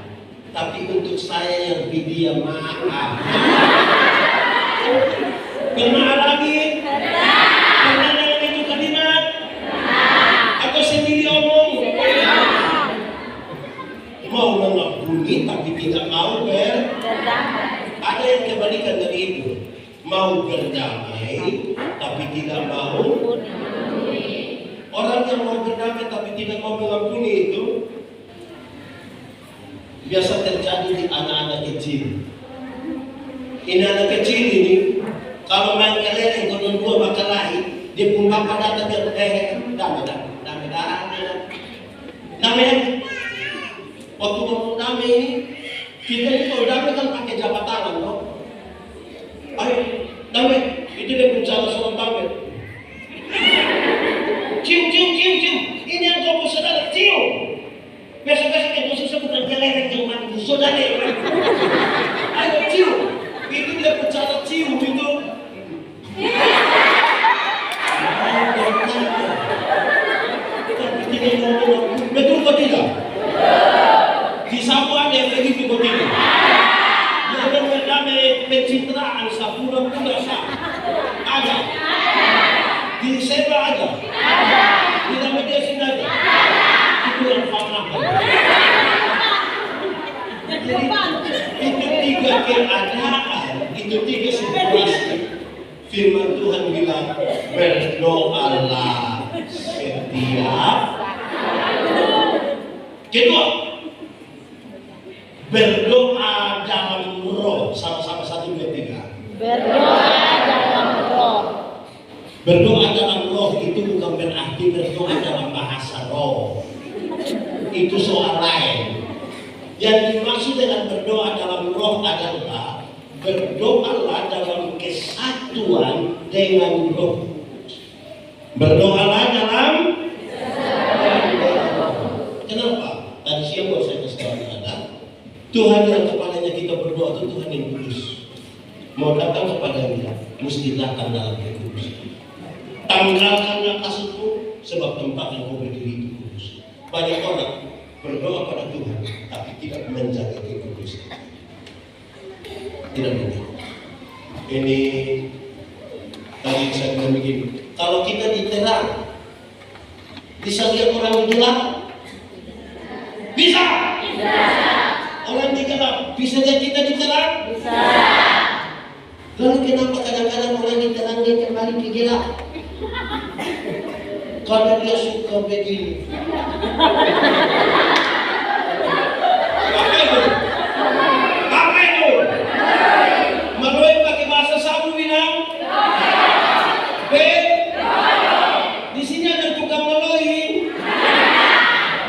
Tapi untuk saya yang dia maaf. Pernah alami? Pernah dengar itu kalimat? Atau sendiri omong? Mau mengampuni tapi tidak mau berdamai. Ada yang kebalikan dari itu. Mau berdamai tapi tidak mau. Orang yang mau berdamai tapi tidak mau mengampuni itu biasa terjadi di anak-anak kecil. Ini anak kecil ini kalau main kelereng kalau dua bakal lahir, dia pun bapak datang dia damai. Waktu ngomong damai ini, kita ini kalau damai kan pakai jabat tangan, loh. Ayo, damai. Itu dia bicara soal damai. Cium. Ini yang kau saudara, cium. Besok-besok yang khusus bukan kelereng yang mandi, saudara. Ayo, cium. Itu dia bicara cium itu. Tapi tidak ngomong, betul atau tidak? Di sapu ada yang begitu tidak. Dia ada berdamai pencitraan, sapura-pura sah. Ada. Di Seba ada. Di dalam dia sini ada. Itu yang fakta. Jadi itu tiga keadaan, itu tiga situasi. Firman Tuhan bilang berdoalah setiap. Kedua, berdoa dalam roh. Sama-sama 1, 2, 3. Berdoa dalam roh. Berdoa dalam roh itu bukan berarti berdoa dalam bahasa roh. Itu soal lain. Yang dimaksud dengan berdoa dalam roh adalah berdoalah dalam kesatuan dengan roh. Berdoalah dalam. Kenapa? Tadi siang baru saya kasih tahu ada Tuhan yang kepadanya kita berdoa itu Tuhan yang kudus. Mau datang kepada Dia, mesti datang dalam kudus. Tanggalkanlah kasutmu, sebab tempat yang mau berdiri itu kudus. Banyak orang berdoa pada Tuhan, tapi tidak menjaga kekudusan. Tidak begitu. Ini tadi saya bilang begini, kalau kita diterang, bisa lihat orang gelap? Bisa. Orang di gelap bisa lihat kita diterang? Bisa. Lalu kenapa kadang-kadang orang diterang dia kembali ke gelap? Karena dia suka begini. Apa itu? Apa itu? Meroy pakai bahasa Sabu bilang? Di sini ada tukang meroy.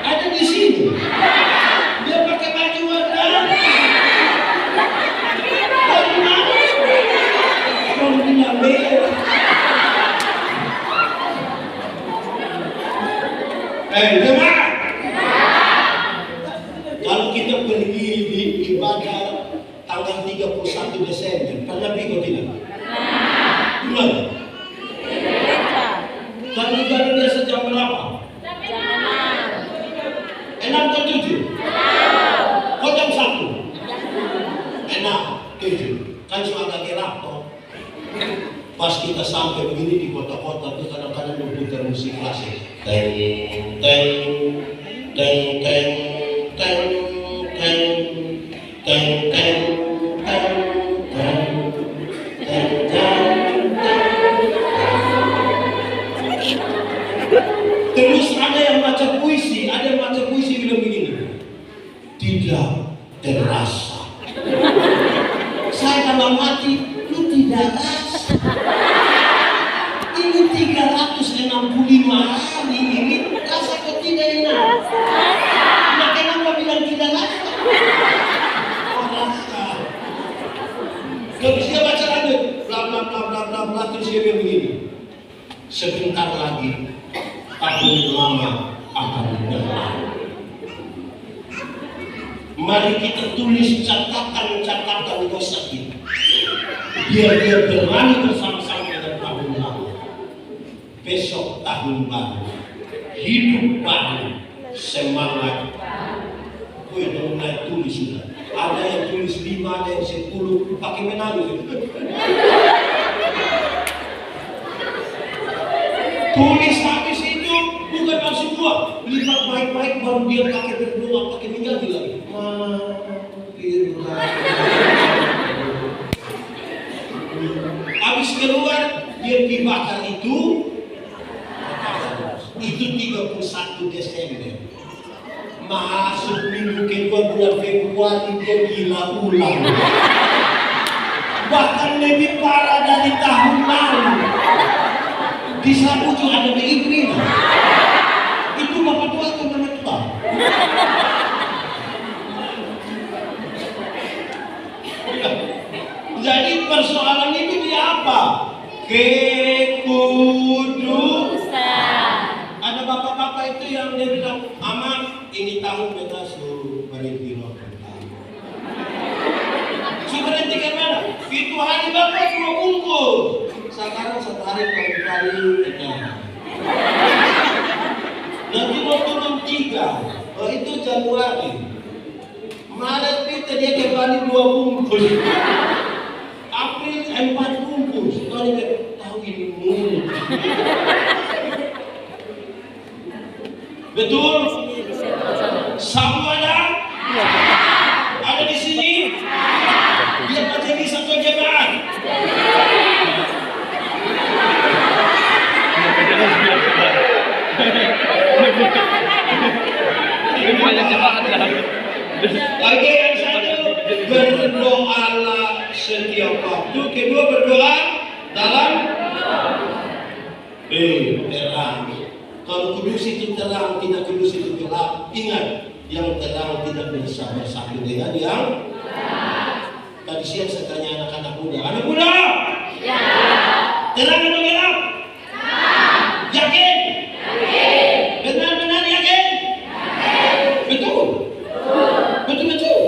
Ada di sini. Dia pakai baju warna. Warna merah. Jemaat. Kalau kita pergi di ibadah tanggal 31 Desember, pernah pergi tidak? Di mana? Kalau ibadah biasa jam berapa? Jam 6 ke 7? Kok jam 1? 6, 7. Kan cuma agak gelap toh. Pas kita sampai begini di kota-kota itu kadang-kadang berputar musik klasik. Teng teng teng teng teng teng teng teng teng teng teng. Terus ada yang baca puisi, bilang begini, tidak terasa. Saya dalam hati, lu tidak rasa. Ini 365 hari ini rasa kok tidak enak. Nah, kenapa bilang tidak rasa? Oh, rasa. Terus dia baca lagi, bla bla bla bla bla bla, terus dia bilang begini, sebentar lagi tahun lama akan berlalu. Mari kita tulis catatan dosa kita, biar dia berlari bersama-sama dengan tahun lalu. Besok tahun baru, hidup baru, semangat. Gue udah mulai tulis sudah. Ada yang tulis 5, ada yang 10, pakai menangis. Tulis habis itu bukan langsung keluar, lipat baik-baik baru dia pakai berdoa, pakai menyanyi lagi. Habis keluar dia dibakar itu 31 Desember. Masuk minggu kedua bulan Februari dia gila ulang. Bahkan lebih parah dari tahun lalu. Di sana juga ada begitu. Itu bapak tua atau mama tua? Jadi persoalan itu di apa? Kekudusan. Ada bapak-bapak itu yang dia bilang, Mama, ini tahun beda suruh berhenti rokok. Suruh berhenti kan mana? Itu hari bapak cuma bungkus. Sekarang satu hari kali nanti mau turun 3. Oh itu Januari. Maret itu dia kembali 2 bungkus. April 4 bungkus. Tahu ini mulu. Betul? Sabu ada? Ada di sini? Biar menjadi satu jemaat. Oke, yang satu berdoalah setiap waktu. Kedua berdoa dalam terang. Kalau kudus itu terang, tidak kudus itu gelap. Ingat, yang terang tidak bisa bersatu dengan yang tadi siang saya tanya anak-anak muda. Anak muda, ya. Terang atau gelap? Yakin? Yakin. Benar-benar yakin? Yakin. Betul. Betul.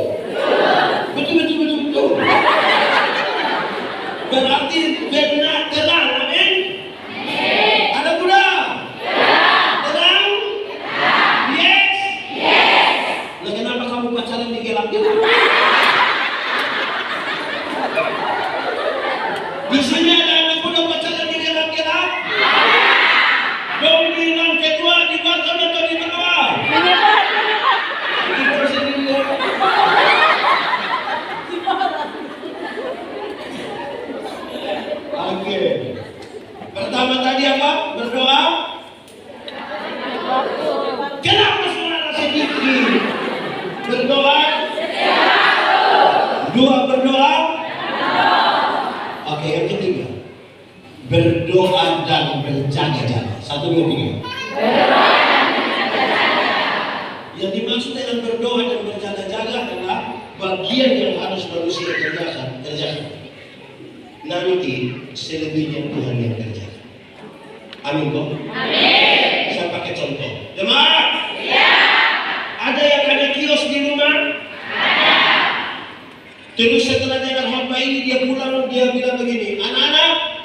Berarti benar terang, amin? Anak muda? Terang? Yes. Nah, kenapa kamu pacaran di gelap? laki-laki. Di sini ada anak muda pacaran dengan laki-laki. Dominan kedua di belakang atau di bawah? Kita sendiri. Oke. Pertama tadi apa? Berdoa. Kenapa suara sedikit? Berdoa. Dua berdoa. Oke, yang ketiga. Berdoa dan berjaga-jaga. 1, 2, 3. Yang dimaksud dengan berdoa dan berjaga-jaga adalah bagian yang harus manusia kerjakan. Nanti selebihnya Tuhan yang kerjakan. Amin kok? Amin. Saya pakai contoh. Jemaat? Iya. Ada yang ada kios di rumah? Ada. Terus setelah dengar khotbah ini dia pulang, dia bilang begini, anak-anak,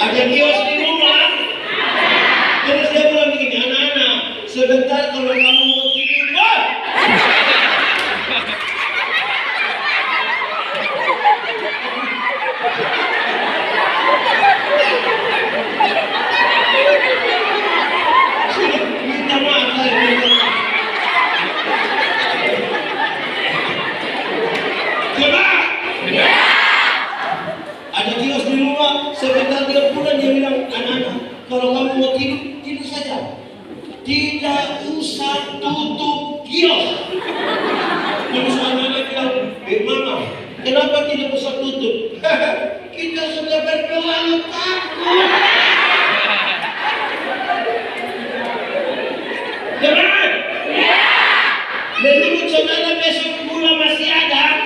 ada kios di rumah? Terus dia bilang begini, anak-anak, sebentar kalau kamu mau tidur, minta maaf saya. Coba. Ada kios di rumah, sebentar dia pulang dia bilang, anak-anak, kalau kamu mau tidur, tidur saja. Tidak usah tutup kios. Terus anak-anak bilang, mama, kenapa tidak usah tutup? Kita sudah berdoa, takut. Jangan. Menurut saudara besok gula masih ada?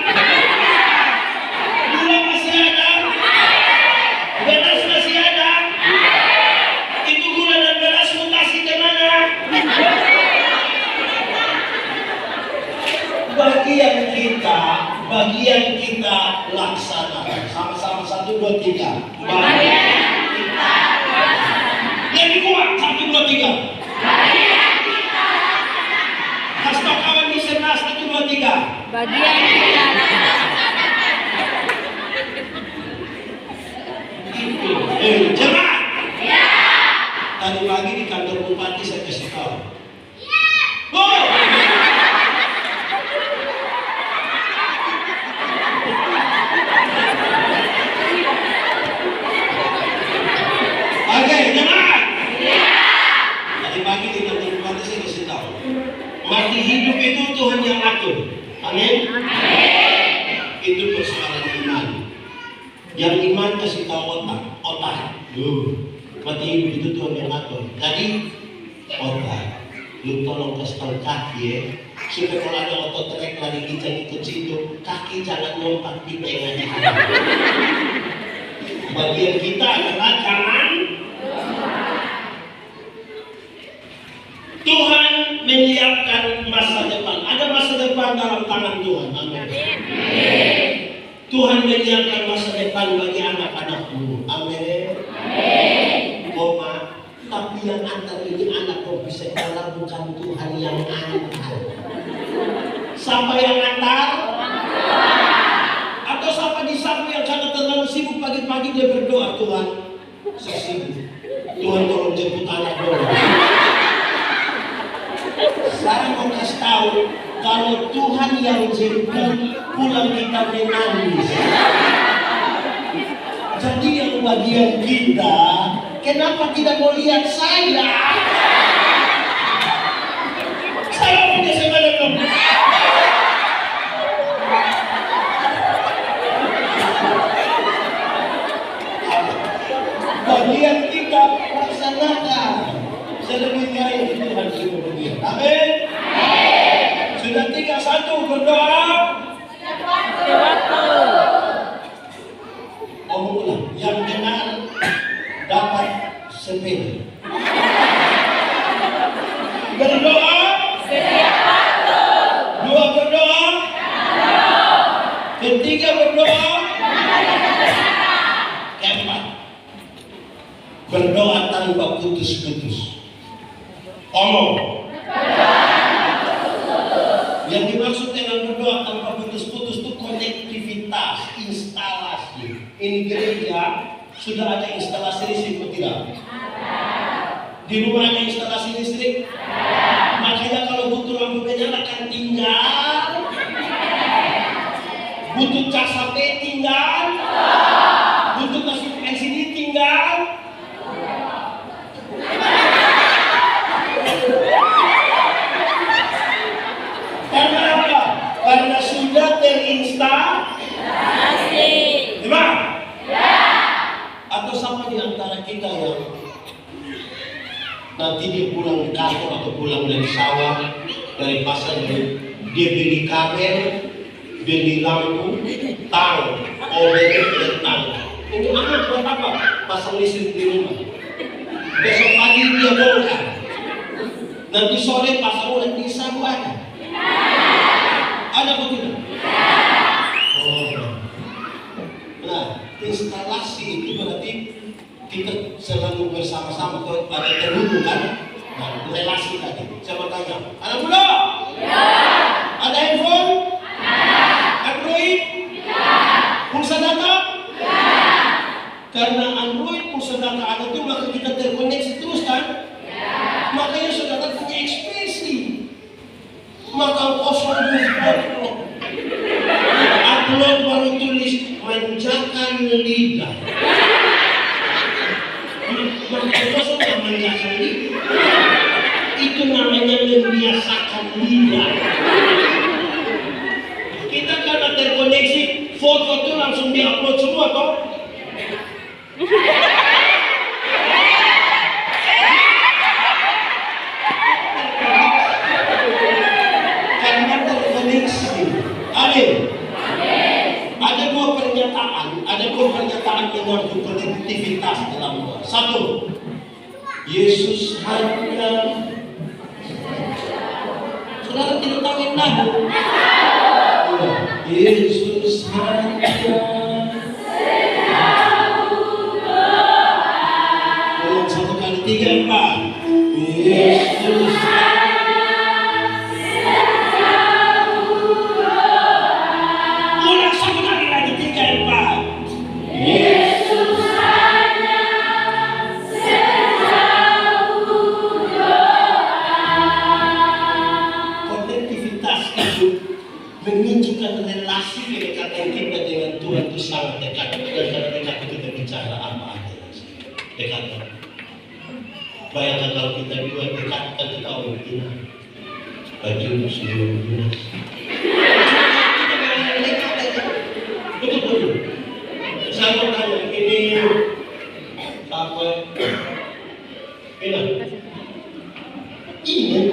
Gula masih ada? Beras masih ada? Itu gula dan beras mau kasih kemana? Bagian kita laksanakan. Sama-sama 1, 2, 3. Bagian kita laksanakan. Lebih kuat 1, 2, 3. Bagian kita laksanakan. Kasih kawan di sebelah 1, 2, 3. Bagian kita laksanakan. Jemaat. Ya. Tadi pagi di kantor bupati saya kasih tahu. Oh. Oke, jemaat. Ya. Tadi pagi di kantor bupati saya kasih tahu. Mati hidup itu Tuhan yang atur. Amin. Itu persoalan iman. Yang iman kasih tahu otak. Mati hidup itu Tuhan yang atur. Jadi otak, lu tolong kasih tahu kaki ya, supaya kalau ada otot trek lari kita ikut situ, kaki jangan lompat di tengahnya. Bagian kita adalah jangan. Tuhan menyiapkan masa depan. Ada masa depan dalam tangan Tuhan. Amin. Tuhan menyiapkan masa depan bagi anak-anakmu. Amin. Koma, tapi yang antar ini anak kau bisa kalah bukan Tuhan yang antar. Siapa yang antar? Atau siapa di samping yang karena terlalu sibuk pagi-pagi dia berdoa, Tuhan, saya sibuk. Tuhan tolong jemput anak dulu. Saya mau kasih tahu, kalau Tuhan yang jemput, pulang kita menangis. Jadi yang bagian kita, kenapa tidak mau lihat saya? Saya punya sebenarnya belum. Bagian kita laksanakan. Selebihnya itu Tuhan suruh bagian. Amin. Sudah 3, 1 berdoa. Ulang. Yang benar dapat sepeda. Berdoa. 2 berdoa. 3 berdoa. Berdoa tanpa putus-putus. Omong. Yang dimaksud dengan berdoa tanpa putus-putus itu konektivitas, instalasi. Ini gereja sudah ada instalasi listrik atau tidak? Di rumah ada instalasi listrik? Makanya kalau butuh lampu menyalakan tinggal, butuh cas HP tinggal, butuh kasih LCD tinggal. Karena apa? Karena sudah terinstallasi. Gimana? Ya. Atau sama di antara kita yang nanti dia pulang di kantor atau pulang dari sawah, dari pasar, dia beli kabel, beli lampu, tang, obeng, dan tang. Ini anak buat apa? Pasang listrik di rumah. Besok pagi dia bongkar. Nanti sore pasang ulang bisa buat. Ada apa tidak? Oh. Nah, instalasi itu berarti kita selalu bersama-sama. Kalau ada terhubung kan? Nah, relasi tadi. Saya bertanya, ada muda? Ya. Ada handphone? Ada. Android? Ya. Pulsa data? Ya. Karena Android, pulsa data ada itu, maka kita terkoneksi terus kan? Ya. Makanya saudara punya ekspresi. Maka kosong upload baru tulis manjakan lidah. Maka kosong manjakan lidah. Itu namanya membiasakan lidah. Kita karena terkoneksi, foto itu langsung diupload semua toh. Amin. Ada dua pernyataan yang harus konektivitas dalam doa. Satu, Yesus hanya. Saudara tidak tahu yang lagu? Yesus hanya. Ulang 1 kali 3 4. Yesus hanya. Menunjukkan relasi kedekatan kita dengan Tuhan itu sangat dekat. Dan karena dekat kita bicara apa aja dekat. Bayangkan kalau kita dua dekat, kita orang Cina baju sebelum dinas. Betul. Saya mau tanya, ini apa? Ini.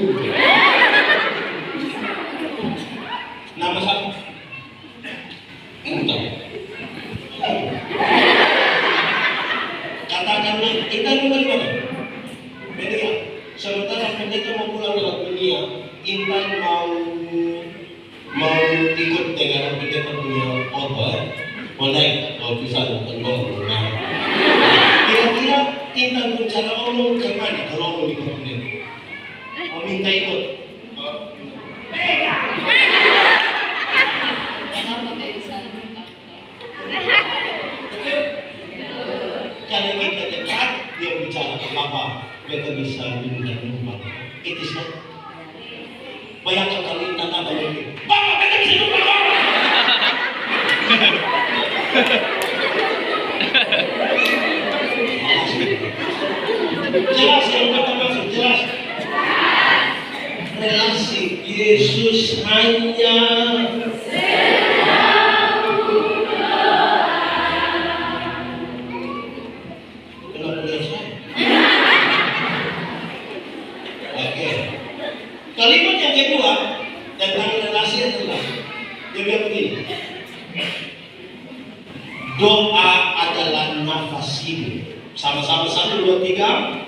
Nama satu. Entah. Katakanlah kita dari mana? Media. Sementara pendeta mau pulang lewat dunia, Intan mau ikut dengan pendeta punya khotbah, boleh kalau bisa kendor. Kira-kira Intan bicara omong ke mana kalau omong ikut pendeta? Mau minta ikut? Karena kita dekat, dia bicara apa, mereka bisa mendengar rumah. Itu sih. Bayangkan kalau kita tak ada ini. Bapak, kita bisa lupa. Jelas yang kata maksud jelas. Relasi Yesus hanya. Kalimat yang kedua tentang relasi adalah dia bilang begini, doa adalah nafas hidup. Sama-sama 1, 2, 3.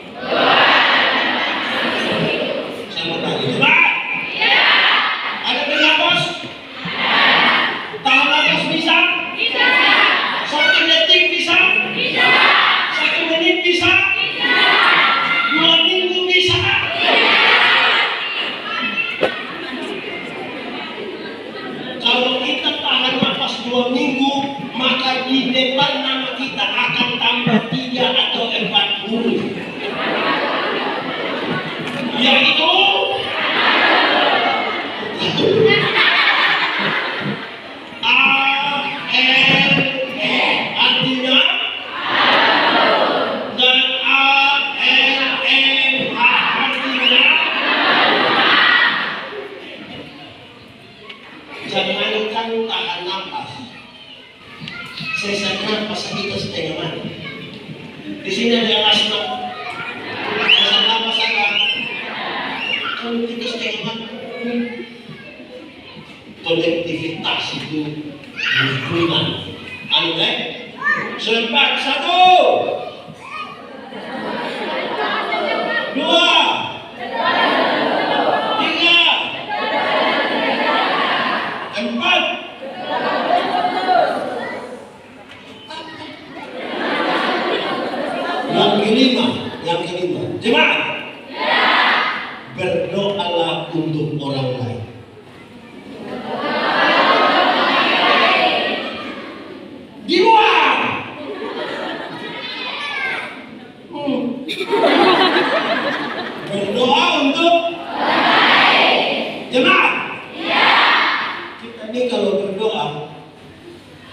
Saya mau tanya, coba. Ya. Ada bernafas? Tahan nafas bisa? Bisa. 1 detik bisa? Bisa. 1 menit bisa? Bisa. kita setengah mati. Di sini ada asma, masalah. Kalau kita setengah mati, kolektivitas itu hubungan. Sempat 1, 2, 3, empat. Yang kelima, jemaat. Berdoalah untuk orang lain. Di luar. Berdoa untuk jemaat. Kita ini kalau berdoa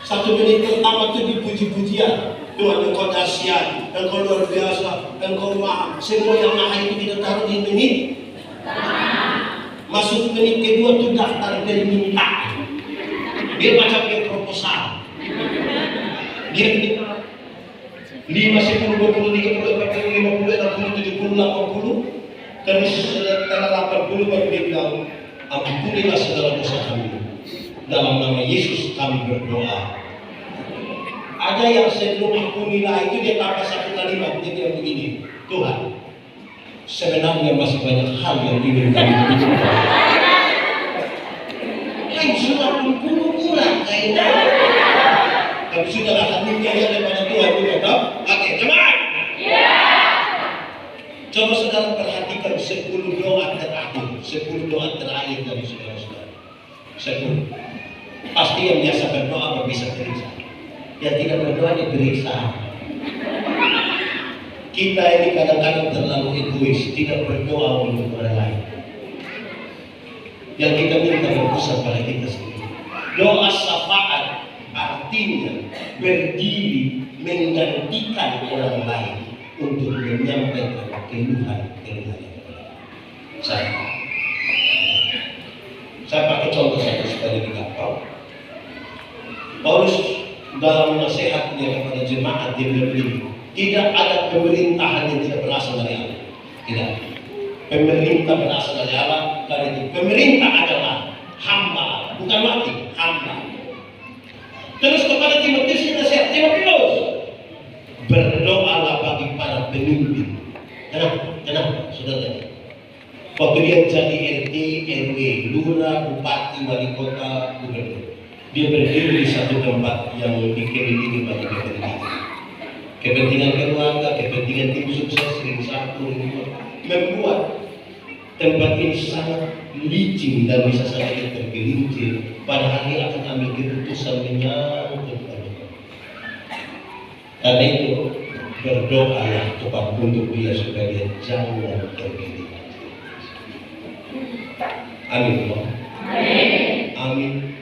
1 menit pertama itu dipuji-pujian. Tuhan, Engkau dahsyat, Engkau luar biasa, Engkau maha. Semua yang maha itu kita taruh di menit. Masuk menit kedua itu daftar permintaan. Dia macam kayak proposal. Dia 5, 10, 20, 30, 40, 50, 60, 70, 80. Terus setelah 80 baru dia bilang, ampunilah segala dosa kami. Dalam nama Yesus kami berdoa. Ada yang sebelum ampunilah itu dia tambah 1 kalimat, dia bilang begini, Tuhan, sebenarnya masih banyak hal yang ingin kami berikan. Kan sudah 60 kurang kayaknya. Tapi sudah hati kaya daripada Tuhan juga, toh? Oke, jemaat. Coba saudara perhatikan 10 doa terakhir, 10 doa terakhir dari saudara-saudara. 10. Pasti yang biasa berdoa berbisa gereja. Yang tidak berdoa di gereja. Kita ini kadang-kadang terlalu egois, tidak berdoa untuk orang lain. Yang kita minta berpusat pada kita sendiri. Doa syafaat artinya berdiri menggantikan orang lain untuk menyampaikan keluhan saya pakai contoh satu sekali digampang. Paulus dalam nasihatnya kepada jemaat dia bilang begini, tidak ada pemerintahan yang tidak berasal dari Allah. Tidak. Pemerintah berasal dari Allah. Karena itu pemerintah adalah hamba, bukan wakil, hamba. Terus kepada Timotius kita nasihat, Timotius, berdoalah bagi para pemimpin. Kenapa? Saudara, waktu dia jadi RT, RW, lurah, bupati, wali kota, gubernur, dia berdiri di satu tempat yang dikelilingi bagi kepentingan keluarga, kepentingan tim sukses, ring 1, ring 2, membuat tempat ini sangat licin dan bisa saja tergelincir. Padahal dia akan ambil keputusan menyangkut pada. Karena itu berdoalah kepada untuk dia supaya dia jangan tergelincir. Amin. Amin.